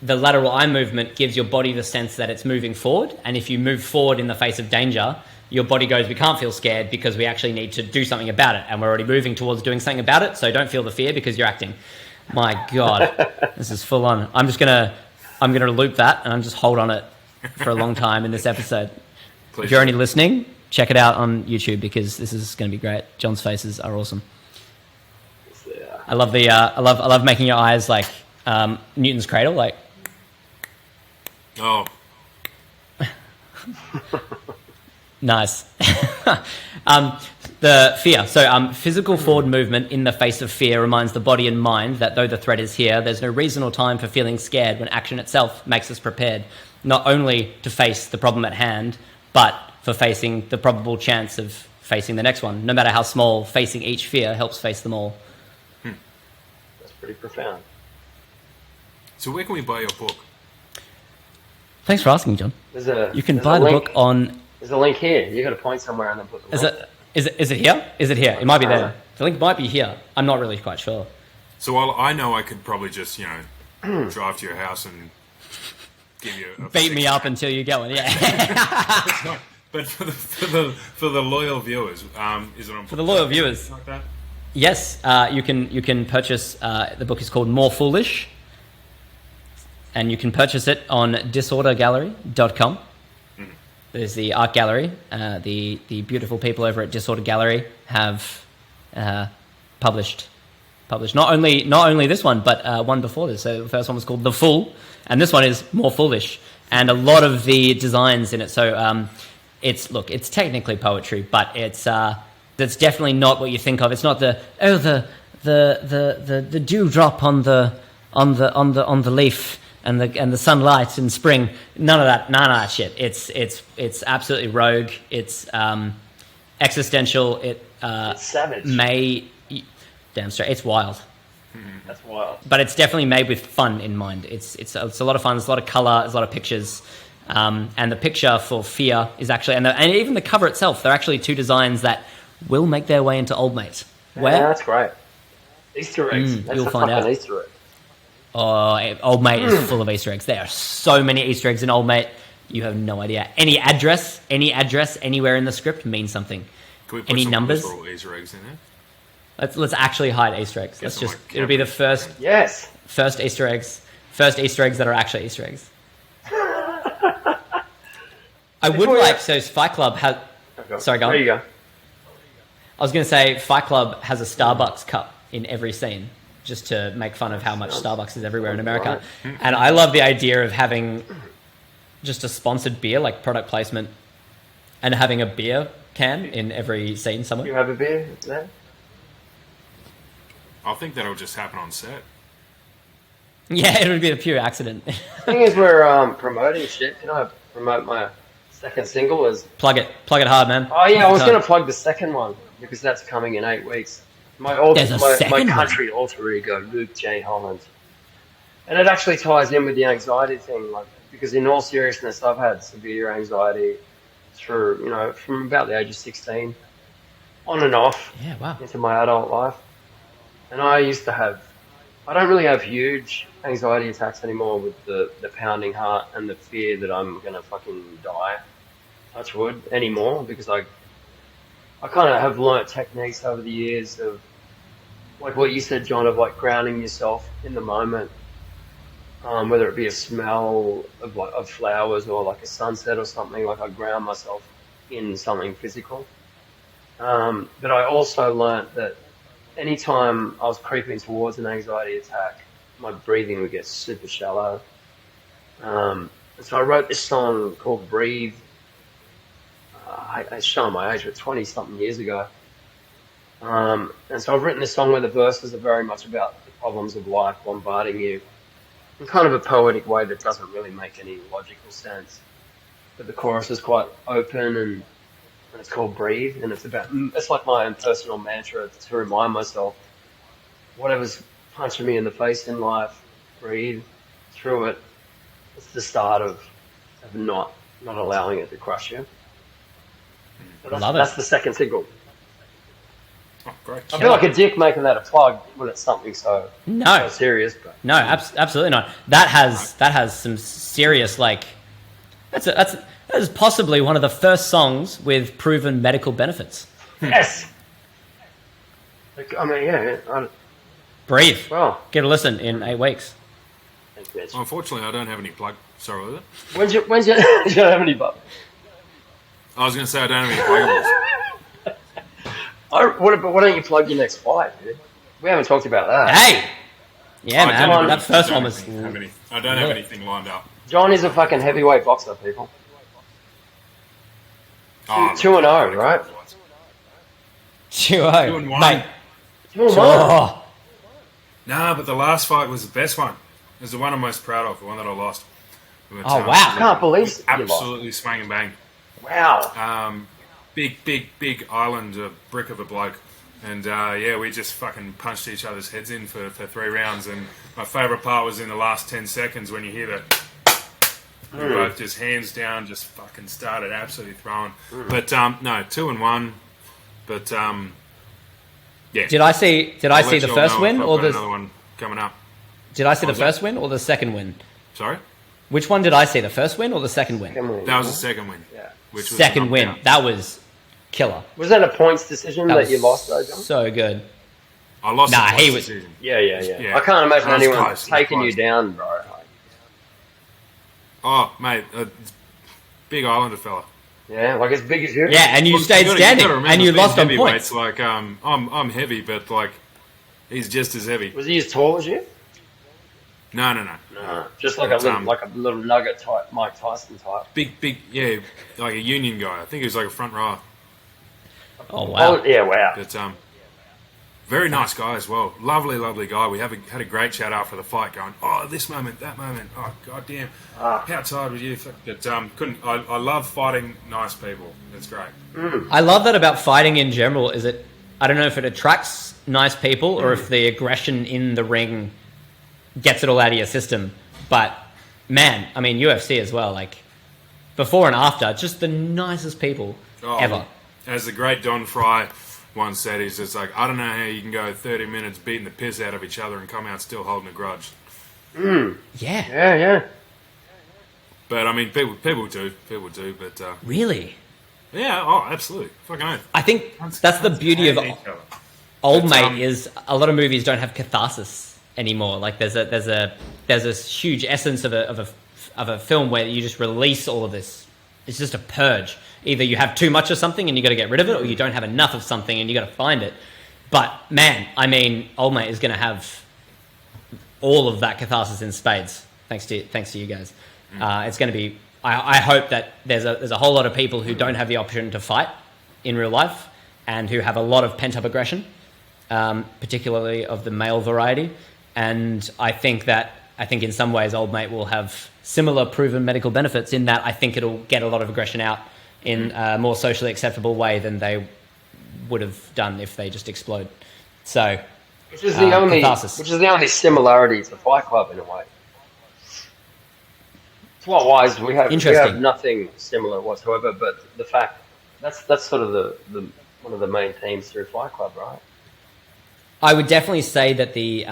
The lateral eye movement gives your body the sense that it's moving forward, and if you move forward in the face of danger, your body goes, we can't feel scared because we actually need to do something about it, and we're already moving towards doing something about it, so don't feel the fear because you're acting. My God, this is full on. I'm gonna loop that, and I'm just hold on it for a long time in this episode. Please. If you're only listening, check it out on YouTube because this is going to be great. John's faces are awesome. I love I love making your eyes like Newton's cradle, like. Oh. Nice. The fear. So physical forward movement in the face of fear reminds the body and mind that though the threat is here, there's no reason or time for feeling scared when action itself makes us prepared, not only to face the problem at hand, but for facing the probable chance of facing the next one. No matter how small, facing each fear helps face them all. That's pretty profound. So where can we buy your book? Thanks for asking, John. You can buy the book on... There's a link here. You got to point somewhere and then put the link. Is it here? Is it here? It might be there. The link might be here. I'm not really quite sure. So while I know I could probably just, drive to your house and give you a beat me up until you get one, yeah. But for the loyal viewers, is it on for the loyal viewers? Like that? Yes, you can purchase. The book is called More Foolish, and you can purchase it on disordergallery.com. there's the art gallery. The beautiful people over at Disorder Gallery have published not only this one, but one before this. So the first one was called The Fool, and this one is more foolish. And a lot of the designs in it. So it's technically poetry, but it's that's definitely not what you think of. It's not the dewdrop on the leaf and the sunlight in spring. None of that shit. It's absolutely rogue. It's existential. It's savage. Damn straight. It's wild. That's wild. But it's definitely made with fun in mind. It's a lot of fun. There's a lot of color. There's a lot of pictures. And the picture for Fear is actually, and even the cover itself, they're actually two designs that will make their way into OldMate. Where? Yeah, that's great. Easter eggs. That's you'll a find fucking out. Easter egg. Oh, OldMate is full of Easter eggs. There are so many Easter eggs in OldMate. You have no idea. Any address anywhere in the script means something. Can we put Any some numbers? literal Easter eggs in there? Let's actually hide Easter eggs. Let's some, just like, it'll be the first Yes. Easter eggs that are actually Easter eggs. I would like, so Fight Club has, sorry, go on. There you go. I was going to say Fight Club has a Starbucks cup in every scene, just to make fun of how much Starbucks is everywhere in America. And I love the idea of having just a sponsored beer, like product placement, and having a beer can in every scene somewhere. You have a beer there? I think that'll just happen on set. Yeah, it would be a pure accident. The thing is, we're promoting shit. Can I promote my second single? Plug it hard, man. Oh yeah, I was going to plug the second one because that's coming in 8 weeks. My country alter ego, Luke J. Holland, and it actually ties in with the anxiety thing. Like, because in all seriousness, I've had severe anxiety through, from about the age of 16, on and off, into my adult life. And I don't really have huge anxiety attacks anymore with the pounding heart and the fear that I'm going to fucking die, touch wood, anymore, because I kind of have learnt techniques over the years of, like what you said, John, of like grounding yourself in the moment, whether it be a smell of flowers or like a sunset or something. Like I ground myself in something physical. But I also learnt that anytime I was creeping towards an anxiety attack, my breathing would get super shallow. And so I wrote this song called Breathe. I showing my age, but 20-something years ago. And so I've written this song where the verses are very much about the problems of life bombarding you in kind of a poetic way that doesn't really make any logical sense. But the chorus is quite open and it's called Breathe, and it's like my own personal mantra to remind myself whatever's punching me in the face in life, breathe through it. It's the start of not allowing it to crush you. So that's the second single. Oh, great. I feel like a dick making that a plug when it's something so serious. But No, absolutely not. That has some serious, like, that is possibly one of the first songs with proven medical benefits. Yes. I mean, yeah. Breathe. Well, Get a listen in 8 weeks. thanks, Mitch. Unfortunately, I don't have any plug. Sorry, was it? When's you don't have any bubbles? I was going to say I don't have any pluggables. Why don't you plug your next fight, dude? We haven't talked about that. Hey! Yeah, I man. don't That first one I was... don't have anything lined up. John is a fucking heavyweight boxer, people. Oh, 2-0, right? 2-0. 2-1. Mate. 2-1. Oh. Nah, but the last fight was the best one. It was the one I'm most proud of, the one that I lost. But, Oh, wow. I can't believe you lost. absolutely swang and bang. Wow. Big island, a brick of a bloke. And we just fucking punched each other's heads in for 3 rounds. And my favourite part was in the last 10 seconds when you hear the... We both just hands down, just fucking started absolutely throwing. But no, 2-1. But yeah. Did I see the first win or the... another one coming up? Did I see the was that? first win or the second win? Sorry? Which one did I see? The first win or the second win? That was the second win. Yeah. Which was Second win. knockout. That was killer. Was that a points decision that you lost, though, John? So good. I lost Nah, the he points was- decision. Yeah. I can't imagine That was anyone close, taking you close. down, bro. Oh, mate, a big islander fella. Yeah, like as big as you. Yeah, and you stayed standing, and you lost on points. Like I'm heavy, but like he's just as heavy. Was he as tall as you? No. Just like a little nugget type, Mike Tyson type. Big, yeah, like a union guy. I think he was like a front row. Oh wow! Oh, yeah, wow. But very nice guy as well. Lovely guy. We had a great chat after the fight, going, oh, this moment, that moment. Oh, goddamn. How tired were you? But couldn't. I love fighting nice people. It's great. I love that about fighting in general. I don't know if it attracts nice people or if the aggression in the ring gets it all out of your system. But man, I mean UFC as well. Like before and after, just the nicest people ever. As the great Don Fry once said, he's just like, I don't know how you can go 30 minutes beating the piss out of each other and come out still holding a grudge. Yeah. But I mean, people do, but Really? yeah, oh, absolutely, fucking oath. I think that's the beauty of OldMate is a lot of movies don't have catharsis anymore. Like there's a huge essence of a film where you just release all of this. It's just a purge. Either you have too much of something and you got to get rid of it, or you don't have enough of something and you got to find it. But man, I mean, OldMate is going to have all of that catharsis in spades. Thanks to you guys. It's going to be. I hope that there's a whole lot of people who don't have the option to fight in real life and who have a lot of pent up aggression, particularly of the male variety. And I think in some ways OldMate will have similar proven medical benefits in that I think it'll get a lot of aggression out in a more socially acceptable way than they would have done if they just explode. So, which is the only similarity to Fight Club in a way. Plot-wise, we have nothing similar whatsoever, but the fact that's sort of the one of the main themes through Fight Club, right? I would definitely say that the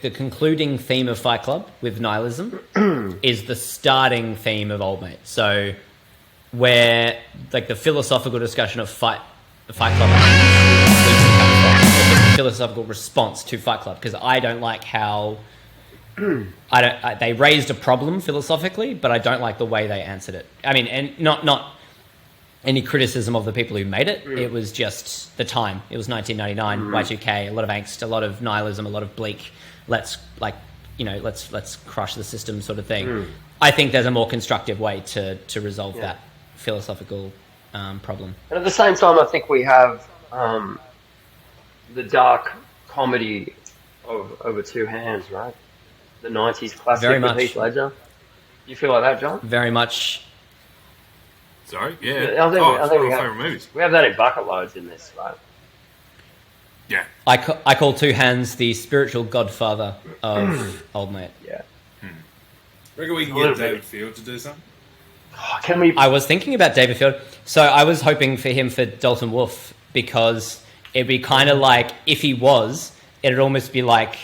concluding theme of Fight Club with nihilism is the starting theme of OldMate. So, where like the philosophical discussion of the Fight Club, the philosophical response to Fight Club, because I don't like how they raised a problem philosophically, but I don't like the way they answered it. I mean, and not any criticism of the people who made it. It was just the time. It was 1999, Y2K, a lot of angst, a lot of nihilism, a lot of bleak. Let's crush the system sort of thing. I think there's a more constructive way to resolve that philosophical problem. And at the same time, I think we have the dark comedy of Over Two Hands, right? The 90s classic with Heath Ledger. You feel like that, John? Very much. Sorry? Yeah. I think we favorite movies. We have that in bucket loads in this, right? Yeah. I call Two Hands the spiritual godfather of OldMate. Yeah. Reckon we can get David Field to do something? Oh, can we? I was thinking about David Field. So I was hoping for him for Dalton Wolf, because it'd be kind of like, if he was, it'd almost be like,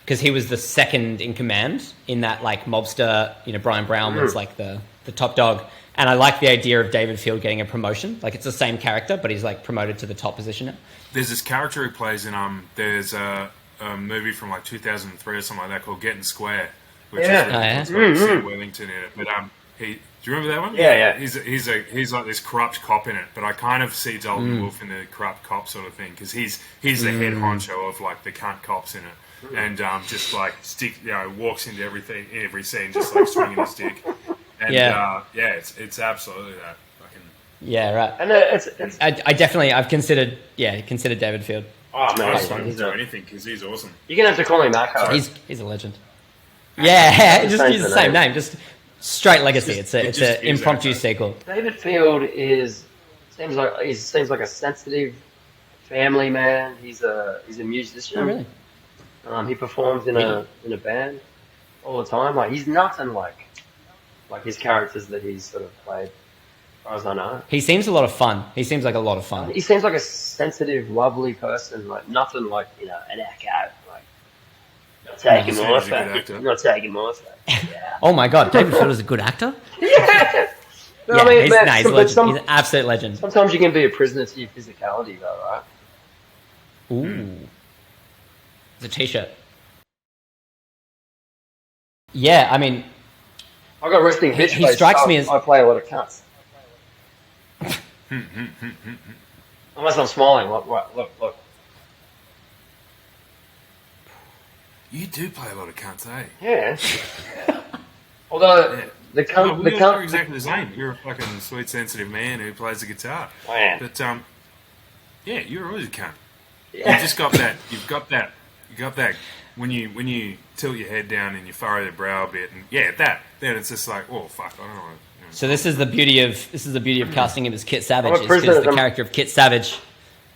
because he was the second in command in that like mobster, Brian Brown was like the top dog. And I like the idea of David Field getting a promotion. Like it's the same character, but he's like promoted to the top position now. There's this character who plays in there's a movie from like 2003 or something like that called Getting Square, which is Sam Wellington in it. But do you remember that one? Yeah. He's like this corrupt cop in it, but I kind of see Dalton Wolf in the corrupt cop sort of thing, because he's the head honcho of like the cunt cops in it. And just like walks into every scene, just like swinging his stick. And it's absolutely that. Yeah, right. And I've considered David Field. Oh man, he's do anything because he's awesome. You're gonna have to call him Mako. He's a legend. Yeah, just use the same name. Just straight legacy. It's an impromptu sequel. David Field seems like a sensitive family man. He's a musician. Oh, really? He performs in a band all the time. Like he's nothing like his characters that he's sort of played, as far as I know. He seems a lot of fun. He seems like a lot of fun. He seems like a sensitive, lovely person. Like nothing like an echo. Like not taking more effect. Not taking more effect. Yeah. Oh my God, David Field is a good actor. Yeah. No, I mean, he's legend. He's an absolute legend. Sometimes you can be a prisoner to your physicality, though, right? Ooh. It's a t-shirt. Yeah, I mean, I got resting bitch He face. strikes me as- I play a lot of cunts. Unless I'm smiling. Look. You do play a lot of cunts, eh? Yeah. Although Yeah. the cunt, No, the you're cunt. exactly the same. You're a fucking sweet, sensitive man who plays the guitar. Man. But yeah, you're always a cunt. Yeah. You've just got that. You got that. When you tilt your head down and you furrow your brow a bit, and then it's just like, oh fuck, I don't know. So this is the beauty of casting him as Kit Savage. I'm a Is prisoner because the of- character of Kit Savage,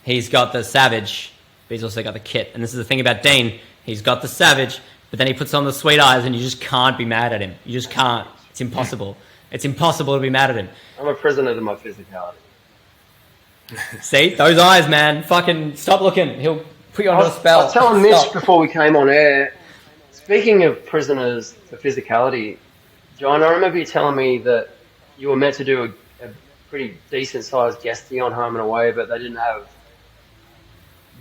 he's got the savage, but he's also got the Kit. And this is the thing about Dean. He's got the savage, but then he puts on the sweet eyes, and you just can't be mad at him. You just can't. It's impossible. It's impossible to be mad at him. I'm a prisoner to my physicality. See those eyes, man. Fucking stop looking. He'll put you under a spell. I was telling Mitch Stop. before we came on air. Speaking of prisoners to physicality, John, I remember you telling me that you were meant to do a pretty decent sized guestie on Home and Away, but they didn't have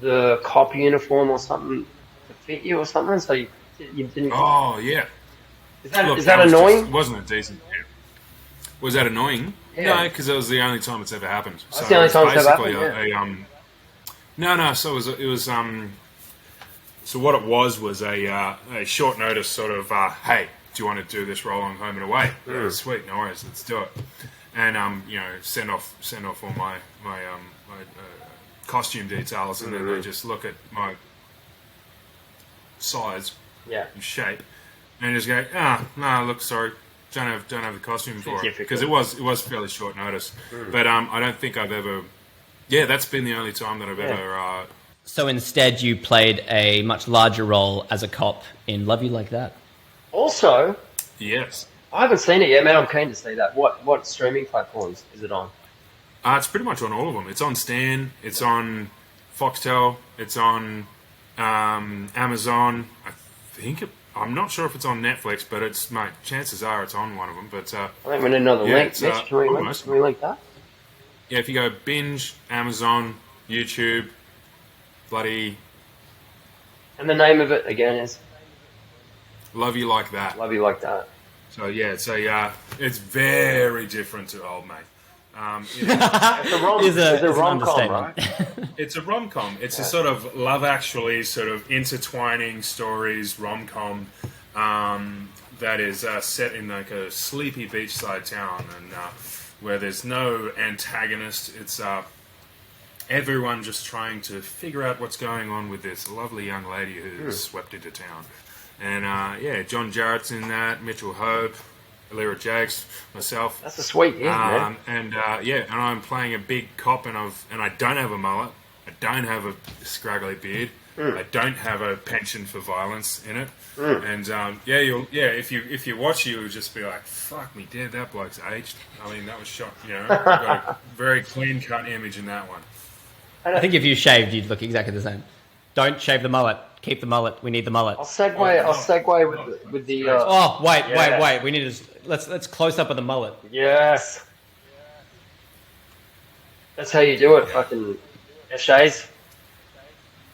the cop uniform or something to fit you or something, so you didn't. Oh yeah. Is that Look, is that was annoying? Just, wasn't it decent? Was that annoying? Yeah. No, because that was the only time it's ever happened. That's the only time it's ever basically happened, No. So it was So what it was a short notice sort of, hey, do you want to do this role on Home and Away? Yeah, sweet, no worries, let's do it. And send off all my costume details, and then they just look at my size Yeah. and shape, and just go, no, look, sorry, don't have the costume for it, difficult. because it was fairly short notice. But I don't think I've ever. Yeah, that's been the only time that I've ever. So instead, you played a much larger role as a cop in Love You Like That. Also, Yes. I haven't seen it yet, man. I'm keen to see that. What streaming platforms is it on? It's pretty much on all of them. It's on Stan. It's on Foxtel. It's on Amazon. I'm not sure if it's on Netflix, but chances are it's on one of them. But I think we need another link. it's, Mitch, can we link that? yeah, if you go binge, Amazon, YouTube, bloody And the name of it again is Love You Like That. Love You Like That. So yeah, it's very different to OldMate. It's a rom. Is It's a an rom-com, understatement. right? It's a rom-com. It's a sort of Love Actually sort of intertwining stories rom-com that is set in like a sleepy beachside town, and where there's no antagonist. It's everyone just trying to figure out what's going on with this lovely young lady who's swept into town. And John Jarrett's in that, Mitchell Hope, Alira Jakes, myself. That's a sweet gig, man. And I'm playing a big cop, and I don't have a mullet. I don't have a scraggly beard. I don't have a penchant for violence in it. And if you watch, you'll just be like, "Fuck me, dead, that bloke's aged." I mean, that was shot. Got a very clean cut image in that one. I think if you shaved, you'd look exactly the same. Don't shave the mullet. Keep the mullet. We need the mullet. I'll segue with the. Oh, wait. Yeah. We need to let's close up with the mullet. Yes. That's how you do it, fucking essays.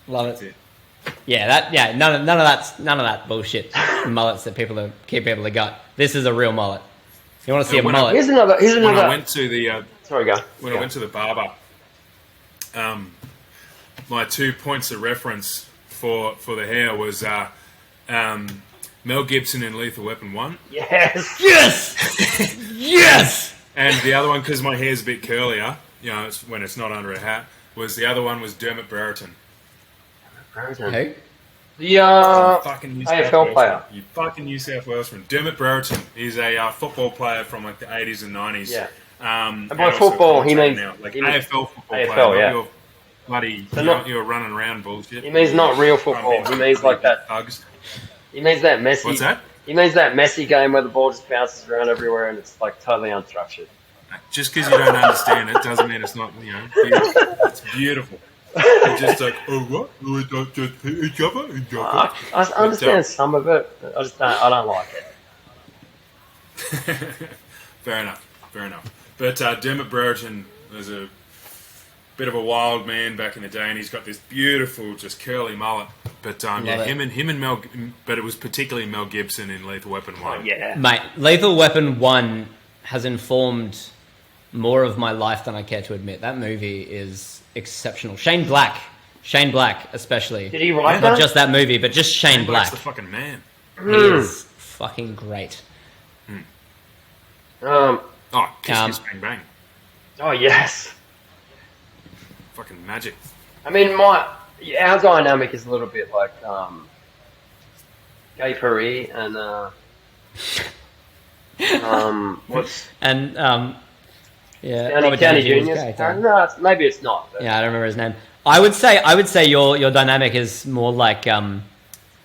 Love That's it. it. Yeah, none of that bullshit mullets that people have got. This is a real mullet. You want to see a mullet? Here's another. When I went to the Sorry, go. when I went to the barber, my 2 points of reference for the hair was Mel Gibson in Lethal Weapon 1. Yes. Yes. And the other one, because my hair's a bit curlier, when it's not under a hat, the other one was Dermot Brereton. Who? The Fucking New AFL South Wales player. man. You fucking New South Wales from Dermot Brereton. He's a football player from like the 80s and 90s. Yeah. And by also football, he commentator means- now. Like he means- AFL football AFL, player. yeah. Not your bloody, So not- you're running around bullshit. He means not real football. He means like that. Thugs. He means that messy. What's that? He means that messy game where the ball just bounces around everywhere and it's like totally unstructured. Just because you don't understand it doesn't mean it's not, beautiful. It's beautiful. You're just like, oh, what? We don't just hit each other? I understand some of it. I don't like it. Fair enough. But Dermot Brereton was a bit of a wild man back in the day, and he's got this beautiful, just curly mullet. But Love yeah, it. him and Mel, but it was particularly Mel Gibson in Lethal Weapon 1. Yeah. Mate, Lethal Weapon 1 has informed more of my life than I care to admit. That movie is exceptional. Shane Black especially. Did he write Not that? just that movie, but just Shane Black's Black. the fucking man. He is fucking great. Um. Oh, Kiss Kiss Bang Bang. Oh yes. Fucking magic. I mean, our dynamic is a little bit like Gay Paris and what's And yeah, Downey Robert Downey Jr.'s Jr.'s great, character? No, maybe it's not. But Yeah, I don't remember his name. I would say your dynamic is more like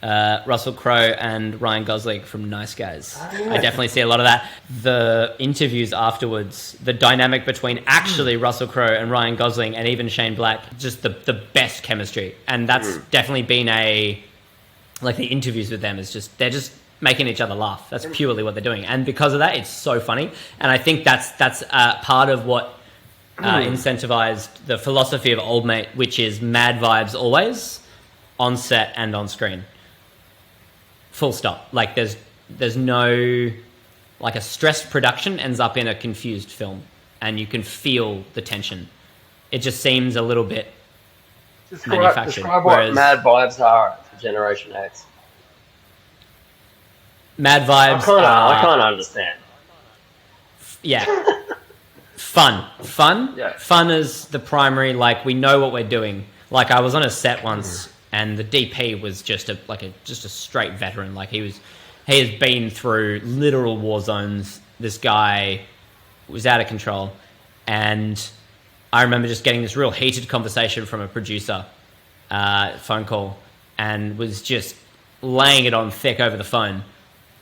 Russell Crowe and Ryan Gosling from Nice Guys. Oh, yeah. I definitely see a lot of that. The interviews afterwards, the dynamic between actually Russell Crowe and Ryan Gosling and even Shane Black, just the best chemistry. And that's definitely been the interviews with them is just, they're just making each other laugh. That's purely what they're doing. And because of that, it's so funny. And I think that's part of what incentivized the philosophy of OldMate, which is mad vibes always, on set and on screen. Full stop. Like there's no, like a stressed production ends up in a confused film, and you can feel the tension. It just seems a little bit manufactured. Describe what mad vibes are for Generation X. Mad vibes. I can't understand. Yeah. Fun. Yeah. Fun is the primary. Like, we know what we're doing. Like, I was on a set once, and the DP was just a straight veteran. Like, he has been through literal war zones. This guy was out of control, and I remember just getting this real heated conversation from a producer, phone call, and was just laying it on thick over the phone.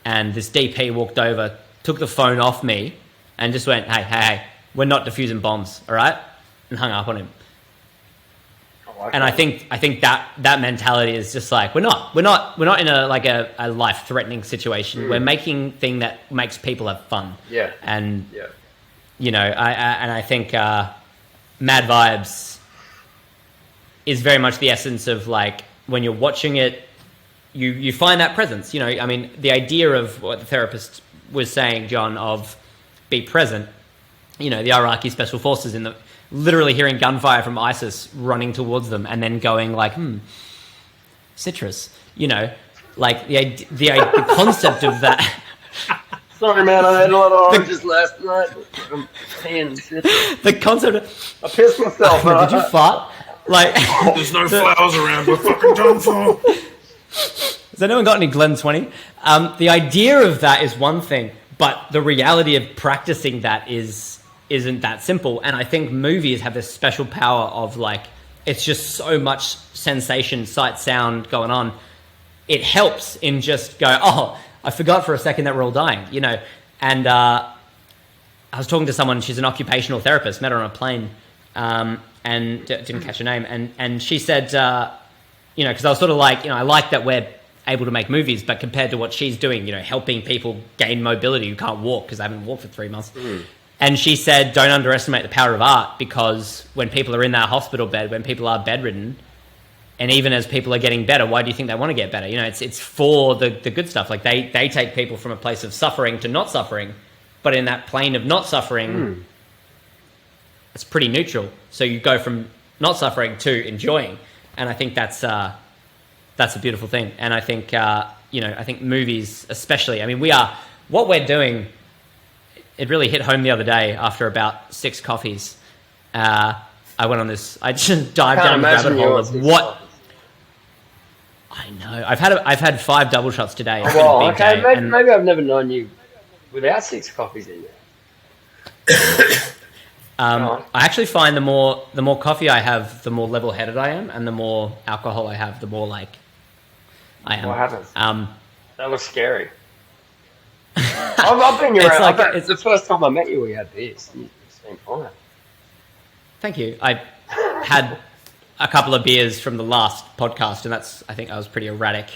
And this DP walked over, took the phone off me, and just went, hey, we're not defusing bombs, all right? And hung up on him. And I think that mentality is just like, we're not in a life-threatening situation. We're making thing that makes people have fun. Yeah. And you know, I think Mad Vibes is very much the essence of, like, when you're watching it, you find that presence. You know, I mean, the idea of what the therapist was saying, John, of be present. You know, the Iraqi special forces literally hearing gunfire from ISIS running towards them and then going like, citrus. You know, like the concept of that. Sorry, man, I had a lot of oranges last night. I'm peeing citrus. The concept of, I pissed myself. did you fart? Like, There's no flowers around. We're fucking done for. has anyone got any Glen 20? The idea of that is one thing, but the reality of practicing that isn't that simple. And I think movies have this special power of, like, it's just so much sensation, sight, sound going on. It helps in just go, oh, I forgot for a second that we're all dying, you know. And I was talking to someone, she's an occupational therapist, met her on a plane, and didn't catch her name. And she said, you know, because I was sort of like, you know, I like that we're able to make movies, but compared to what she's doing, you know, helping people gain mobility who can't walk because they haven't walked for 3 months. And she said, don't underestimate the power of art, because when people are in that hospital bed, when people are bedridden, and even as people are getting better, why do you think they want to get better? You know, it's for the good stuff. Like, they take people from a place of suffering to not suffering, but in that plane of not suffering, it's pretty neutral. So you go from not suffering to enjoying. And I think that's a beautiful thing. And I think, you know, I think movies especially, I mean, what we're doing, it really hit home the other day after about 6 coffees. I went on this, I just dived down the rabbit hole of what... I know. I've had 5 double shots today. It's been a big day. Maybe I've never known you without 6 coffees in you. I actually find the more coffee I have, the more level-headed I am, and the more alcohol I have, the more like I am. What happens? That looks scary. I've been around. Like, it's the first time I met you. We had this. You seem fine. Thank you. I had a couple of beers from the last podcast, and I think I was pretty erratic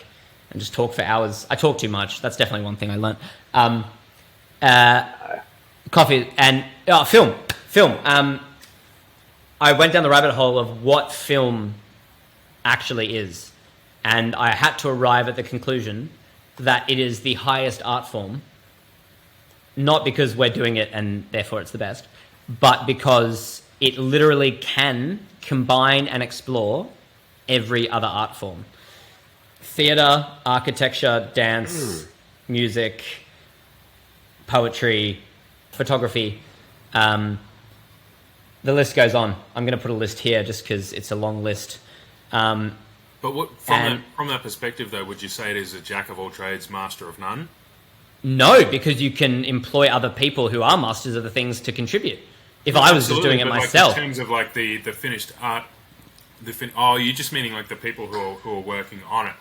and just talked for hours. I talk too much. That's definitely one thing I learned. Coffee and film. I went down the rabbit hole of what film actually is. And I had to arrive at the conclusion that it is the highest art form, not because we're doing it and therefore it's the best, but because it literally can combine and explore every other art form. Theatre, architecture, dance, music, poetry, photography. The list goes on. I'm going to put a list here just because it's a long list. But from that perspective, though, would you say it is a jack of all trades, master of none? No, because you can employ other people who are masters of the things to contribute. If I was just doing it myself, in terms of like the finished art, you're just meaning like the people who are working on it.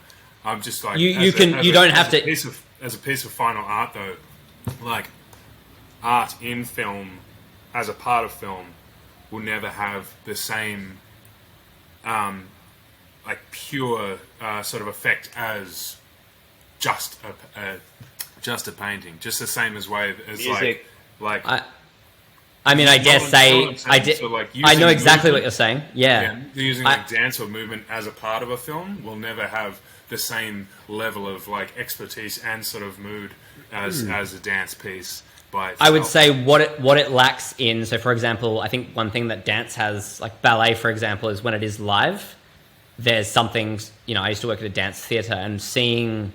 I'm just like as a piece of final art though, like art in film as a part of film will never have the same like pure sort of effect as just a painting, just the same as way as music. like. I mean, I dare say I did. So like I know exactly what you're saying. Yeah, using like dance or movement as a part of a film will never have the same level of like expertise and sort of mood as a dance piece by itself. I would say what it lacks in. So, for example, I think one thing that dance has, like ballet, for example, is when it is live. There's something. I used to work at a dance theatre, and seeing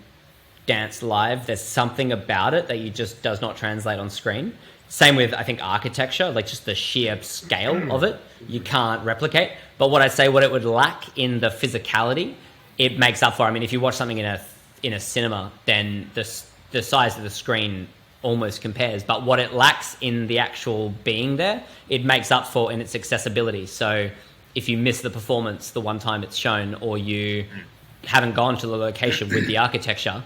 dance live, there's something about it that you just does not translate on screen. Same with, I think, architecture, like just the sheer scale of it, you can't replicate. But what it would lack in the physicality, it makes up for. I mean, if you watch something in a cinema, then the size of the screen almost compares. But what it lacks in the actual being there, it makes up for in its accessibility. So if you miss the performance the one time it's shown, or you haven't gone to the location with the architecture,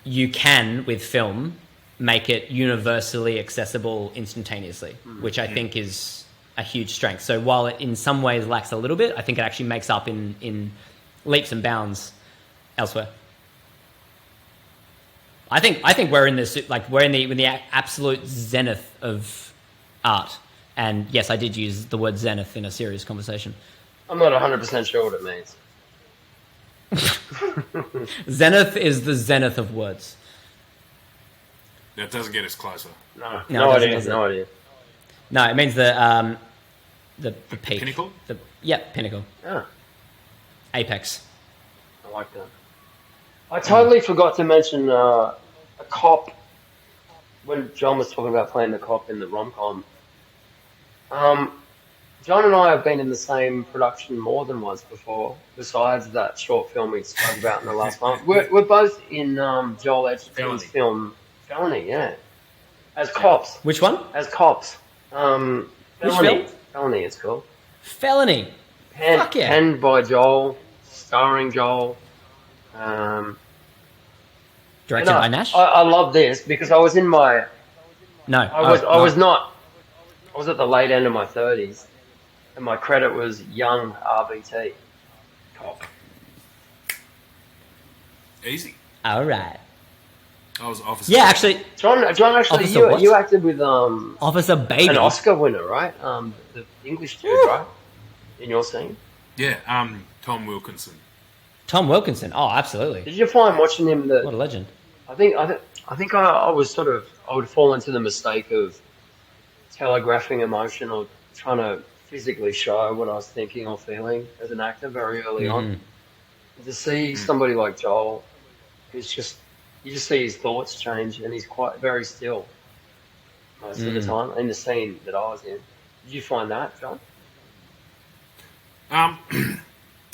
you can, with film, make it universally accessible instantaneously, which I think is a huge strength. So while it in some ways lacks a little bit, I think it actually makes up in leaps and bounds elsewhere. I think we're in this, like we're in the absolute zenith of art. And yes, I did use the word zenith in a serious conversation. I'm not 100% sure what it means. Zenith is the zenith of words. That doesn't get us closer. No idea. No, it means the peak. Pinnacle? Pinnacle. Yeah. Apex. I like that. I totally forgot to mention a cop when John was talking about playing the cop in the rom-com. John and I have been in the same production more than once before, besides that short film we spoke about in the last one. We're both in Joel Edgerton's film Felony, yeah. As cops. Which one? As cops. Which Felony. film? Felony, it's called. Felony. Fuck yeah. Penned by Joel, starring Joel. Directed by Nash? I love this because I was in my... No. I was at the late end of my 30s, and my credit was young RBT. Cop. Easy. All right. I was Officer. Yeah, actually... John, actually, you acted with... Officer Baby. An Oscar winner, right? The English dude, right? In your scene? Yeah, Tom Wilkinson. Tom Wilkinson. Oh, absolutely. Did you find watching him that... What a legend. I think I was sort of... I would fall into the mistake of telegraphing emotion or trying to physically show what I was thinking or feeling as an actor very early on. To see somebody like Joel, who's just... You just see his thoughts change, and he's quite very still most of the time in the scene that I was in. Did you find that, John? I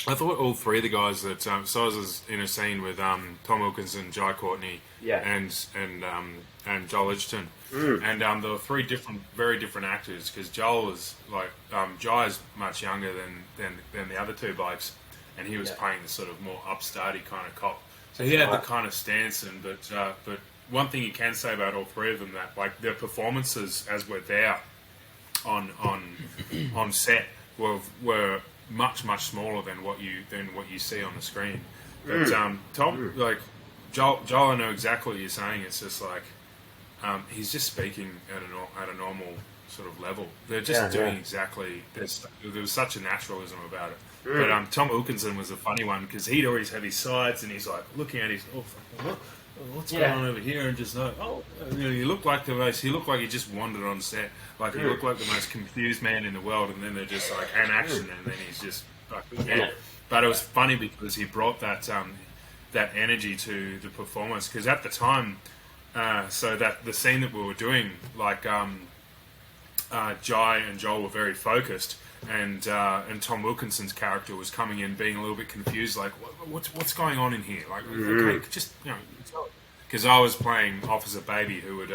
thought all three of the guys that so I was in a scene with Tom Wilkinson, Jai Courtney, and Joel Edgerton, and there were three very different actors because Joel was like Jai is much younger than the other two blokes, and he was playing the sort of more upstarty kind of cop. So he had the kind of stance, but one thing you can say about all three of them that like their performances as we're there on set were much smaller than what you see on the screen. But Tom, like Joel, I know exactly what you're saying. It's just like he's just speaking at a normal sort of level. They're just doing exactly. There was such a naturalism about it. But Tom Wilkinson was a funny one because he'd always have his sides and he's like looking at his, what's going on over here, and just like, he looked like he just wandered on set, like he looked like the most confused man in the world, and then they're just like, and action, and then he's just like, But it was funny because he brought that that energy to the performance, because at the time, so that the scene that we were doing, like Jai and Joel were very focused, and Tom Wilkinson's character was coming in being a little bit confused, like what's going on in here, like okay, just because I was playing Officer Baby, who would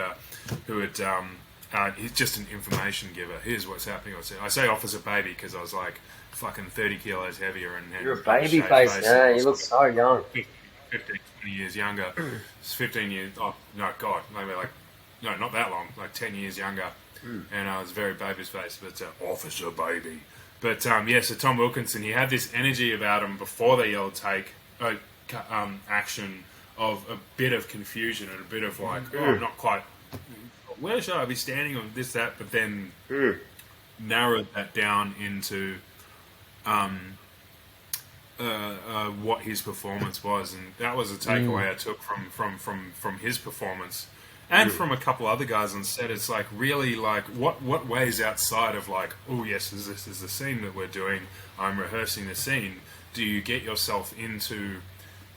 he's just an information giver. Here's what's happening. I say Officer Baby because I was like fucking 30 kilos heavier and you're a baby face. Yeah, you look so young. 15, 20 years younger. It's 15 years. Oh no, God, maybe like no, not that long. Like 10 years younger. And I was very baby's face, but Officer Baby. But so Tom Wilkinson, he had this energy about him before they yelled take action, of a bit of confusion and a bit of like, I'm not quite, where should I be standing on this, that, but then narrowed that down into what his performance was, and that was a takeaway I took from his performance. And from a couple other guys on set, it's like really like what ways outside of like, oh yes, this is the scene that we're doing, I'm rehearsing the scene, do you get yourself into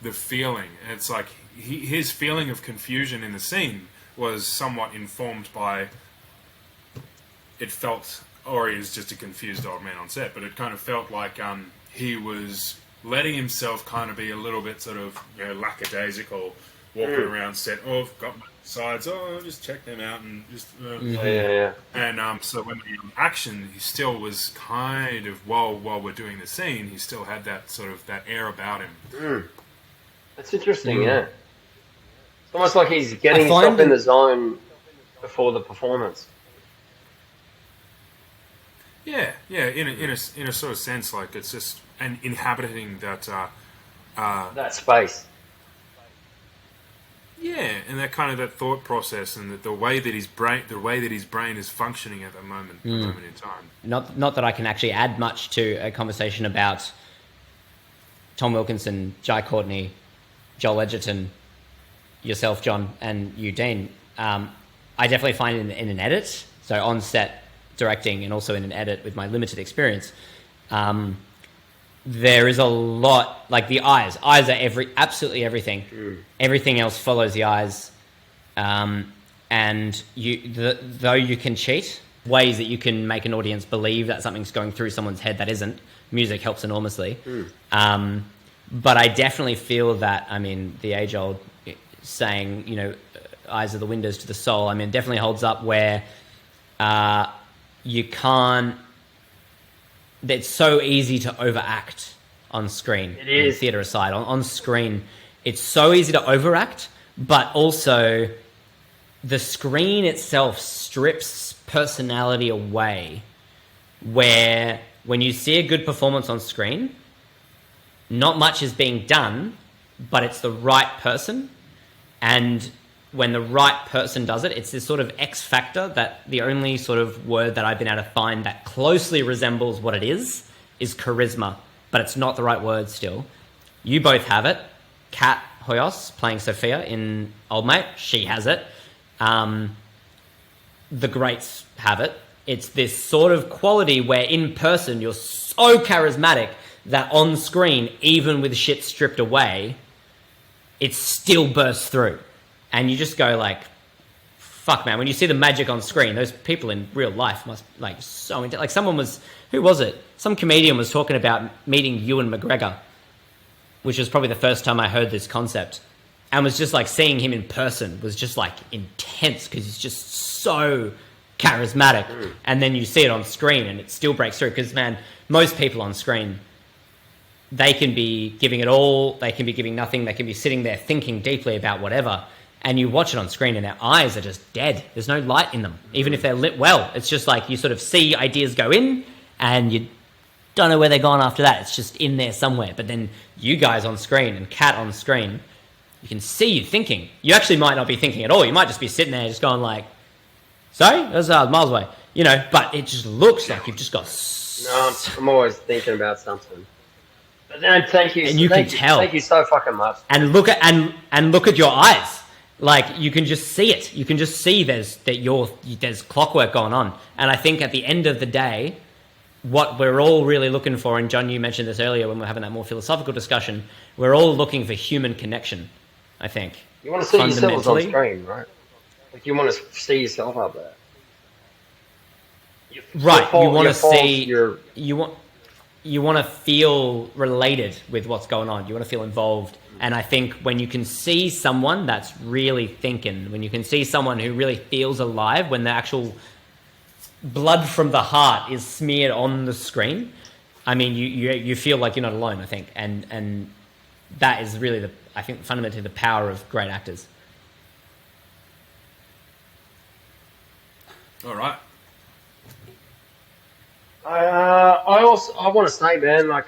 the feeling? And it's like his feeling of confusion in the scene was somewhat informed by, it felt, or he was just a confused old man on set, but it kind of felt like he was letting himself kind of be a little bit sort of lackadaisical, walking around set, I've got my sides, I'll just check them out and just and so when we were in action, he still was kind of, while we're doing the scene, he still had that sort of that air about him. That's interesting. It's almost like he's getting himself in the zone before the performance. In a sort of sense, like it's just and inhabiting that that space. Yeah, and that kind of that thought process, and the way that his brain is functioning at that moment in time. Not that I can actually add much to a conversation about Tom Wilkinson, Jai Courtney, Joel Edgerton, yourself, John, and you, Dean. I definitely find in an edit, so on set directing, and also in an edit with my limited experience, there is a lot, like the eyes are absolutely everything. Everything else follows the eyes, and though you can cheat, ways that you can make an audience believe that something's going through someone's head that isn't. Music helps enormously. But I definitely feel that, I mean, the age-old saying, eyes are the windows to the soul, I mean, it definitely holds up where you can't. It's so easy to overact on screen. It is. Theatre aside, on screen, it's so easy to overact, but also the screen itself strips personality away, where when you see a good performance on screen, not much is being done, but it's the right person, and when the right person does it, it's this sort of X factor that the only sort of word that I've been able to find that closely resembles what it is charisma, but it's not the right word still. You both have it. Kat Hoyos playing Sophia in OldMate, she has it. The greats have it. It's this sort of quality where in person you're so charismatic that on screen, even with shit stripped away, it still bursts through. And you just go like, fuck, man. When you see the magic on screen, those people in real life must like so like someone was, who was it? Some comedian was talking about meeting Ewan McGregor, which was probably the first time I heard this concept, and was just like seeing him in person was just like intense because he's just so charismatic. And then you see it on screen and it still breaks through because, man, most people on screen, they can be giving it all, they can be giving nothing, they can be sitting there thinking deeply about whatever. And you watch it on screen and their eyes are just dead. There's no light in them, even if they're lit well. It's just like you sort of see ideas go in and you don't know where they're gone after that. It's just in there somewhere. But then you guys on screen and Kat on screen, you can see you thinking. You actually might not be thinking at all. You might just be sitting there just going like, sorry? That's miles away. But it just looks like you've just got... No, I'm always thinking about something. But then, thank you. And you can tell. Thank you so fucking much. And look at your eyes. Like, you can just see it. You can just see there's clockwork going on. And I think at the end of the day, what we're all really looking for, and John, you mentioned this earlier when we were having that more philosophical discussion, we're all looking for human connection, I think. You want to see yourselves on screen, right? Like, you want to see yourself up there. Right. You want to see... You want to feel related with what's going on. You want to feel involved. And I think when you can see someone that's really thinking, when you can see someone who really feels alive, when the actual blood from the heart is smeared on the screen, I mean, you feel like you're not alone, I think. And that is really, I think, fundamentally the power of great actors. All right. I want to say, man, like,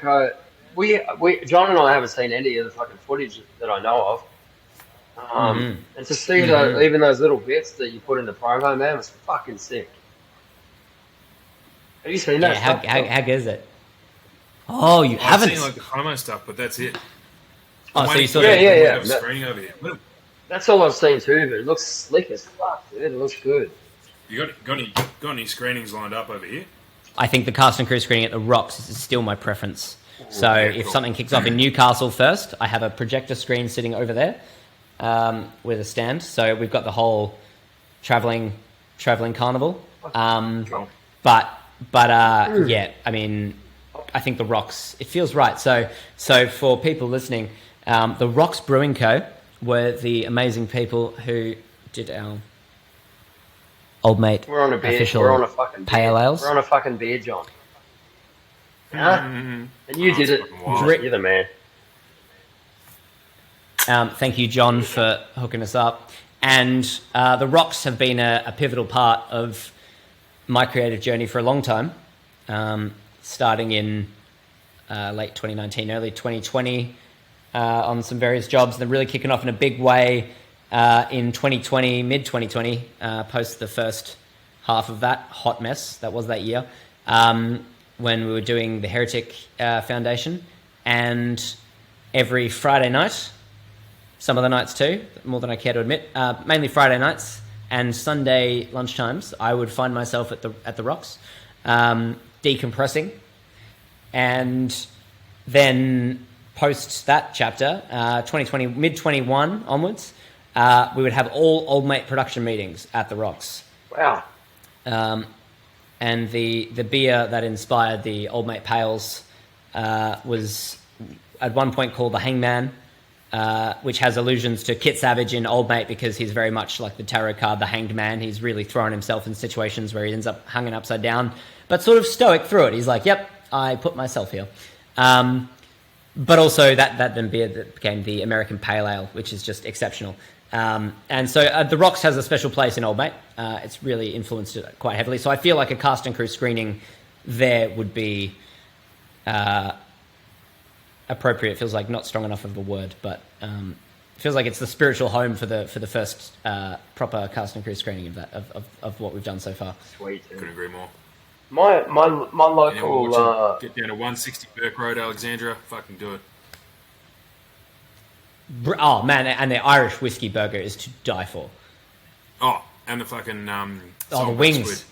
we John and I haven't seen any of the fucking footage that I know of. And to see even those little bits that you put in the promo, man, was fucking sick. Have you seen that? How good is it? Oh, you haven't? I've seen like the promo stuff, but that's it. Oh, so you saw yeah. Screening over here. That's all I've seen too, but it looks slick as fuck, dude. It looks good. You got any screenings lined up over here? I think the cast and crew screening at the Rocks is still my preference. So if something kicks off in Newcastle first, I have a projector screen sitting over there with a stand. So we've got the whole traveling carnival. But yeah, I mean, I think the Rocks, it feels right. So for people listening, the Rocks Brewing Co. were the amazing people who did our OldMate official pale ales. We're on a fucking beer, John. Huh? And you did it. You're the man. Thank you, John, for hooking us up. And the Rocks have been a pivotal part of my creative journey for a long time, starting in late 2019, early 2020, on some various jobs, and then really kicking off in a big way in 2020, mid-2020, post the first half of that hot mess that was that year, when we were doing the Heretic Foundation. And every Friday night, some of the nights too, more than I care to admit, mainly Friday nights and Sunday lunchtimes, I would find myself at the Rocks, decompressing. And then post that chapter, 2020, mid-21 onwards, we would have all OldMate production meetings at the Rocks. Wow. And the beer that inspired the OldMate Pales was at one point called the Hangman, which has allusions to Kit Savage in OldMate because he's very much like the tarot card, the Hanged Man. He's really thrown himself in situations where he ends up hanging upside down, but sort of stoic through it. He's like, yep, I put myself here. But also that then beer that became the American Pale Ale, which is just exceptional. And so the Rocks has a special place in OldMate. It's really influenced it quite heavily. So I feel like a cast and crew screening there would be appropriate. It feels like not strong enough of a word, but it feels like it's the spiritual home for the first proper cast and crew screening of that of what we've done so far. Sweet. Couldn't agree more. My local get down to 160 Burke Road, Alexandria. Fucking do it. Oh man, and the Irish whiskey burger is to die for. Oh, and the fucking the wings. Squid.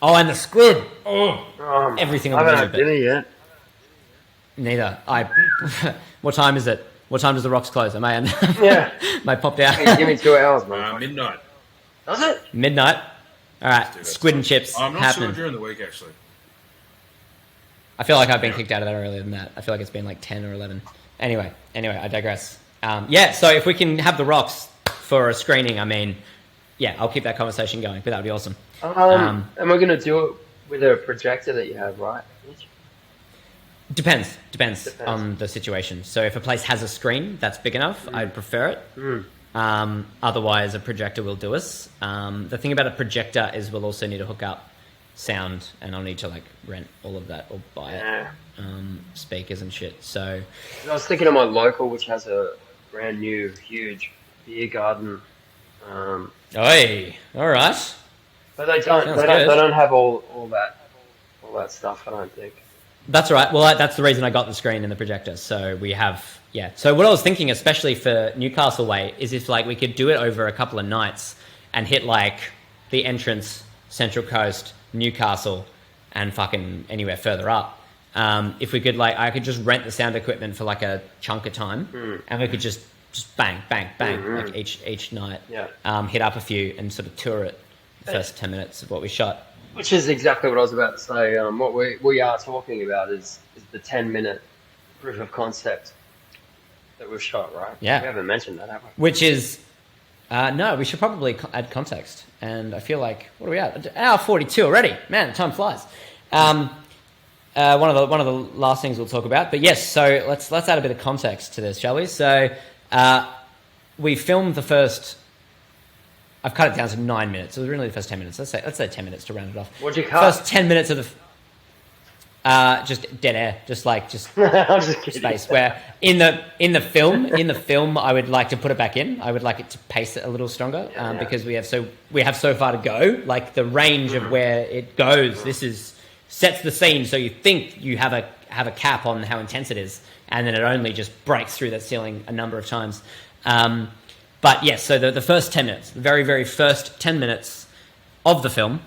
Oh, and the squid. Oh, everything. I haven't had dinner yet. Neither. What time is it? What time does the Rocks close? Am I in? Yeah. Am I popped out? Give me 2 hours, man. Midnight. Does it? Midnight. All right. Squid and chips. I'm not happening. sure during the week actually. I feel like I've been kicked out of that earlier than that. I feel like it's been like 10 or 11. Anyway, I digress. Yeah, so if we can have the Rocks for a screening, I mean, yeah, I'll keep that conversation going, but that would be awesome. And we're going to do it with a projector that you have, right? Depends on the situation. So if a place has a screen that's big enough, I'd prefer it. Otherwise, a projector will do us. The thing about a projector is we'll also need to hook up sound, and I'll need to like rent all of that or buy it. Speakers and shit. So I was thinking of my local, which has a brand new huge beer garden. Oi, all right. But they don't have all that stuff, I don't think. That's right. Well, that's the reason I got the screen and the projector. So we have, yeah. So what I was thinking, especially for Newcastle Way, is if like we could do it over a couple of nights and hit like the entrance, Central Coast, Newcastle, and fucking anywhere further up. If we could like, I could just rent the sound equipment for like a chunk of time, and we could just bang, bang, bang, like each night. Yeah. Hit up a few and sort of tour it. The first 10 minutes of what we shot. Which is exactly what I was about to say. What we are talking about is the 10-minute proof of concept that we've shot, right? Yeah. We haven't mentioned that, have we? Which is, no, we should probably add context. And I feel like, what are we at? Hour 42 already. Man, time flies. One of the last things we'll talk about. But yes, so let's add a bit of context to this, shall we? So we filmed the first... I've cut it down to 9 minutes. It was really the first 10 minutes. Let's say 10 minutes to round it off. What'd you cut? First 10 minutes of the... just dead air. Just I'm just kidding. space. Where in the film, I would like to put it back in. I would like it to pace it a little stronger because we have so far to go. Like the range of where it goes. This sets the scene, so you think you have a cap on how intense it is, and then it only just breaks through that ceiling a number of times. But yes, so the first 10 minutes, the very, very first 10 minutes of the film,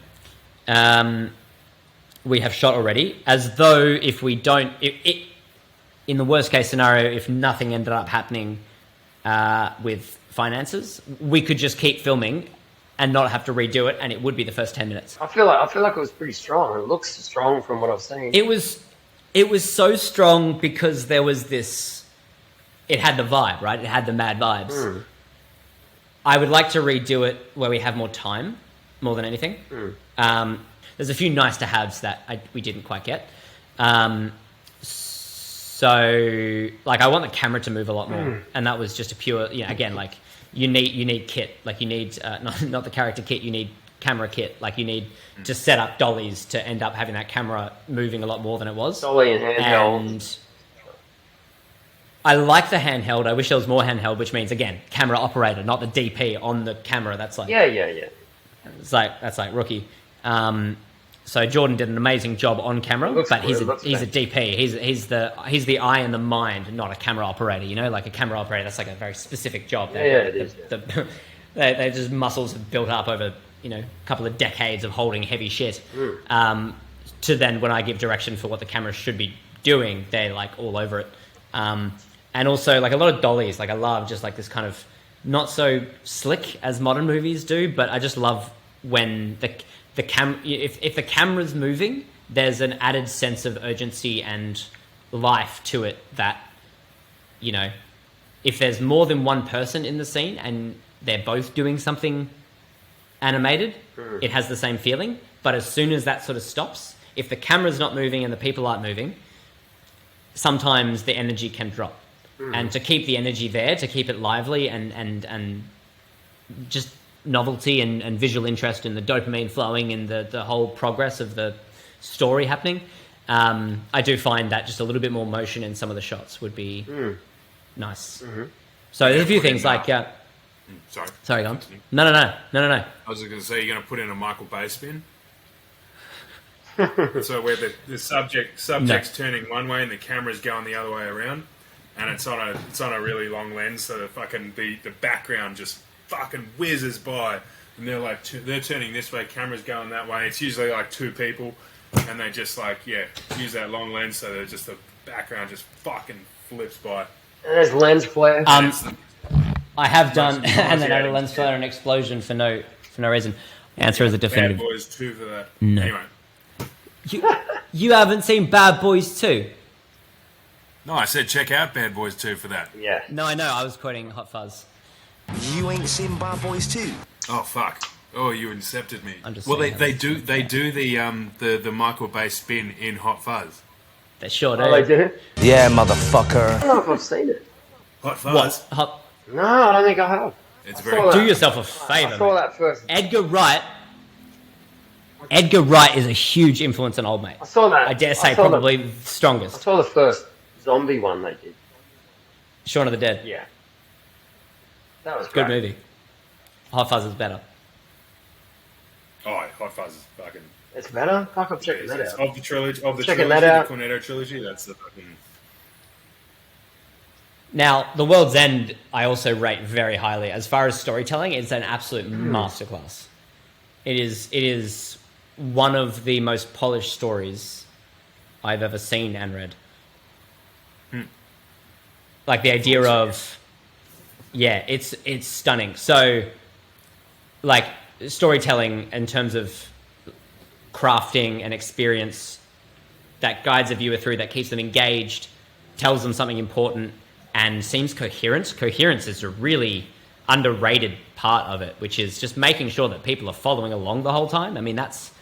we have shot already, as though if we don't... in the worst case scenario, if nothing ended up happening with finances, we could just keep filming and not have to redo it, and it would be the first 10 minutes. I feel like it was pretty strong. It looks strong from what I've seen. It was so strong because there was this... It had the vibe, right? It had the mad vibes. I would like to redo it where we have more time, more than anything. There's a few nice to haves that we didn't quite get. So, like, I want the camera to move a lot more, and that was just a pure, again, like, you need kit, like you need not the character kit, you need camera kit, like you need to set up dollies to end up having that camera moving a lot more than it was. Dolly and handheld. And I like the handheld. I wish there was more handheld, which means again, camera operator, not the DP on the camera. That's like that's like rookie. So Jordan did an amazing job on camera, but he's a DP. He's the eye and the mind, not a camera operator. You know, like a camera operator, that's like a very specific job. They just muscles have built up over a couple of decades of holding heavy shit. To then when I give direction for what the camera should be doing, they're like all over it. And also like a lot of dollies. Like I love just like this kind of not so slick as modern movies do, but I just love when the camera, if the camera's moving, there's an added sense of urgency and life to it that, if there's more than one person in the scene and they're both doing something animated, it has the same feeling. But as soon as that sort of stops, if the camera's not moving and the people aren't moving, sometimes the energy can drop. And to keep the energy there, to keep it lively and just novelty and visual interest and the dopamine flowing and the whole progress of the story happening, I do find that just a little bit more motion in some of the shots would be nice. So there's a few things like... Sorry, go on. No. I was just going to say, you're going to put in a Michael Bay spin? So where the subject's turning one way and the camera's going the other way around, and it's on a really long lens, so the background just fucking whizzes by, and they're turning this way, camera's going that way. It's usually like two people, and they just use that long lens, so they're just the background just fucking flips by. And there's lens flare. I have done, and then added a lens flare and explosion for no reason. The answer is a definitive. Bad Boys 2 for that. No. Anyway. You haven't seen Bad Boys 2? No, I said check out Bad Boys 2 for that. Yeah. No, I know. I was quoting Hot Fuzz. You ain't seen Bad Boys 2? Oh, fuck. Oh, you incepted me. Well, they do the Michael Bay spin in Hot Fuzz. They sure do. Oh, they do? Yeah, motherfucker. I don't know if I've seen it. Hot Fuzz? What? No, I don't think I have. It's very... Do yourself a favour. I saw that first. Edgar Wright is a huge influence on OldMate. I saw that. I dare say probably the I strongest. saw the first zombie one they did. Shaun of the Dead. Yeah. That was good movie. Hot Fuzz is better. Oh, Hot Fuzz is fucking It's better? Fuck, I'm checking that out. Of the trilogy, Checking that out. the Cornetto trilogy, that's the fucking... Now, The World's End, I also rate very highly. As far as storytelling, it's an absolute masterclass. It is one of the most polished stories I've ever seen and read. Like the idea of, yeah, it's stunning. So, like storytelling in terms of crafting and experience that guides a viewer through, that keeps them engaged, tells them something important, and seems coherent. Coherence is a really underrated part of it, which is just making sure that people are following along the whole time. I mean, that's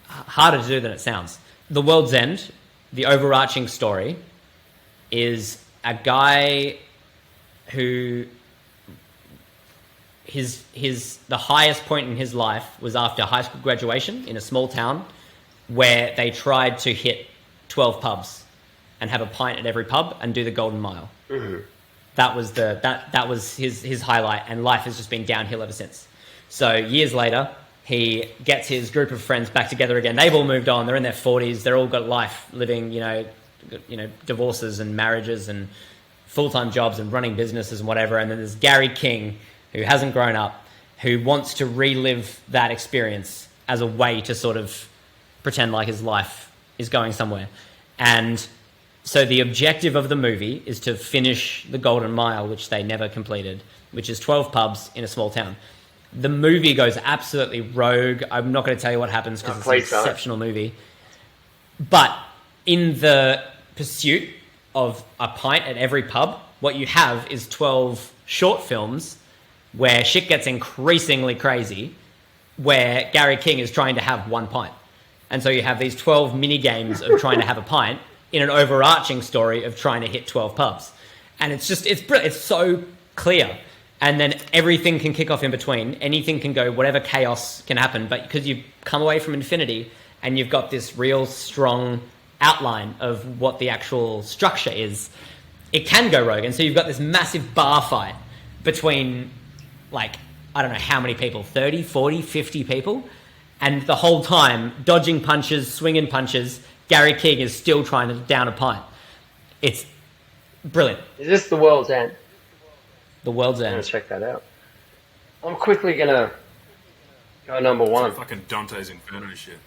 harder to do than it sounds. The World's End, the overarching story, is a guy who the highest point in his life was after high school graduation in a small town where they tried to hit 12 pubs and have a pint at every pub and do the Golden Mile. Mm-hmm. That was his highlight, and life has just been downhill ever since. So years later, he gets his group of friends back together again. They've all moved on. They're in their 40s. They're all got life, living, divorces and marriages and full-time jobs and running businesses and whatever. And then there's Gary King, who hasn't grown up, who wants to relive that experience as a way to sort of pretend like his life is going somewhere. And so the objective of the movie is to finish the Golden Mile, which they never completed, which is 12 pubs in a small town. The movie goes absolutely rogue. I'm not going to tell you what happens because it's an exceptional movie. But in the pursuit of a pint at every pub, what you have is 12 short films where shit gets increasingly crazy, where Gary King is trying to have one pint. And so you have these 12 mini games of trying to have a pint in an overarching story of trying to hit 12 pubs. And it's brilliant. It's so clear. And then everything can kick off in between. Anything can go, whatever chaos can happen. But because you've come away from infinity and you've got this real strong outline of what the actual structure is, it can go rogue. And so you've got this massive bar fight between, like, I don't know how many people, 30, 40, 50 people. And the whole time, dodging punches, swinging punches, Gary King is still trying to down a pint. It's brilliant. Is this The World's End? The World's I'm End. going to check that out. I'm quickly going to go number one. Fucking Dante's Inferno shit.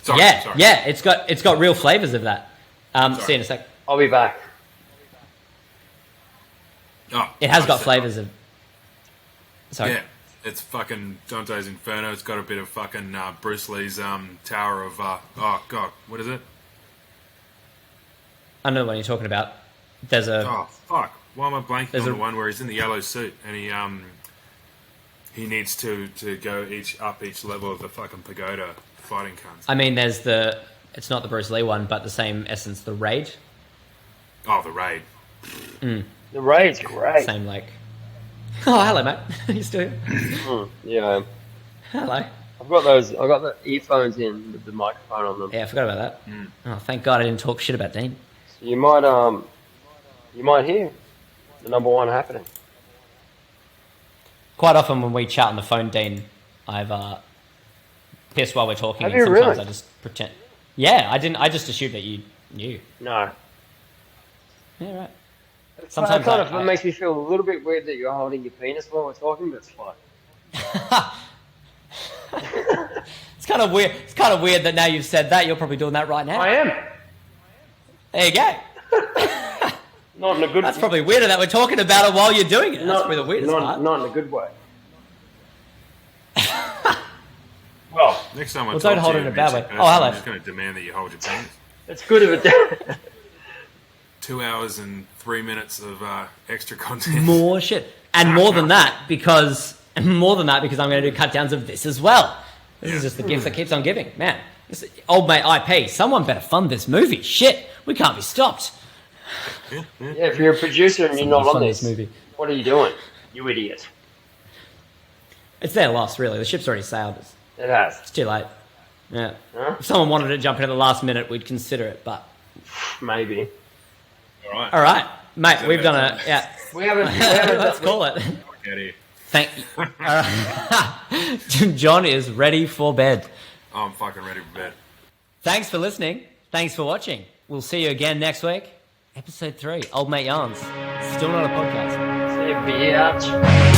Sorry. It's got real flavors of that. See you in a sec. I'll be back. Oh, it has got flavors of... Sorry. Yeah, it's fucking Dante's Inferno. It's got a bit of fucking Bruce Lee's Tower of... oh, God, what is it? I know what you're talking about. There's a... Oh, fuck. Why am I blanking on the one where he's in the yellow suit and he needs to go up each level of the fucking pagoda fighting cunts? I mean, there's the... It's not the Bruce Lee one, but the same essence, the Raid. Oh, the Raid. Mm. The Raid's great. Same, like... Oh, hello, mate. You still here? Yeah. Hello. I've got the earphones in with the microphone on them. Yeah, I forgot about that. Oh, thank God I didn't talk shit about Dean. So you might hear the number one happening. Quite often when we chat on the phone, Dean, I've pissed while we're talking. Have and you sometimes really? I just pretend. Yeah, I didn't. I just assumed that you knew. No. Yeah, right. Sometimes it makes me feel a little bit weird that you're holding your penis while we're talking, but it's fine. It's kind of weird. It's kind of weird that now you've said that, you're probably doing that right now. I am. There you go. Not in a good. That's probably weirder that we're talking about it while you're doing it. That's probably the weirdest part. Not in a good way. Well, next time I don't talk hold to it you, in a bad Mitch, way. Oh, hello. I'm just going to demand that you hold your penis. it's good of a 2 hours and 3 minutes of extra content. More shit, and more than that because I'm going to do cut downs of this as well. This is just the gift that keeps on giving, man. This OldMate IP. Someone better fund this movie. Shit, we can't be stopped. Yeah, if you're a producer and you're not on this movie, what are you doing, you idiot? It's their loss, really. The ship's already sailed. It has. It's too late. Yeah. Huh? If someone wanted to jump in at the last minute, we'd consider it, but... Maybe. All right. Mate, we've done a... Yeah. We haven't Let's call it. Get here. John is ready for bed. I'm fucking ready for bed. Thanks for listening. Thanks for watching. We'll see you again next week. Episode 3, Old Mate Yarns. Still not a podcast. See you, bitch.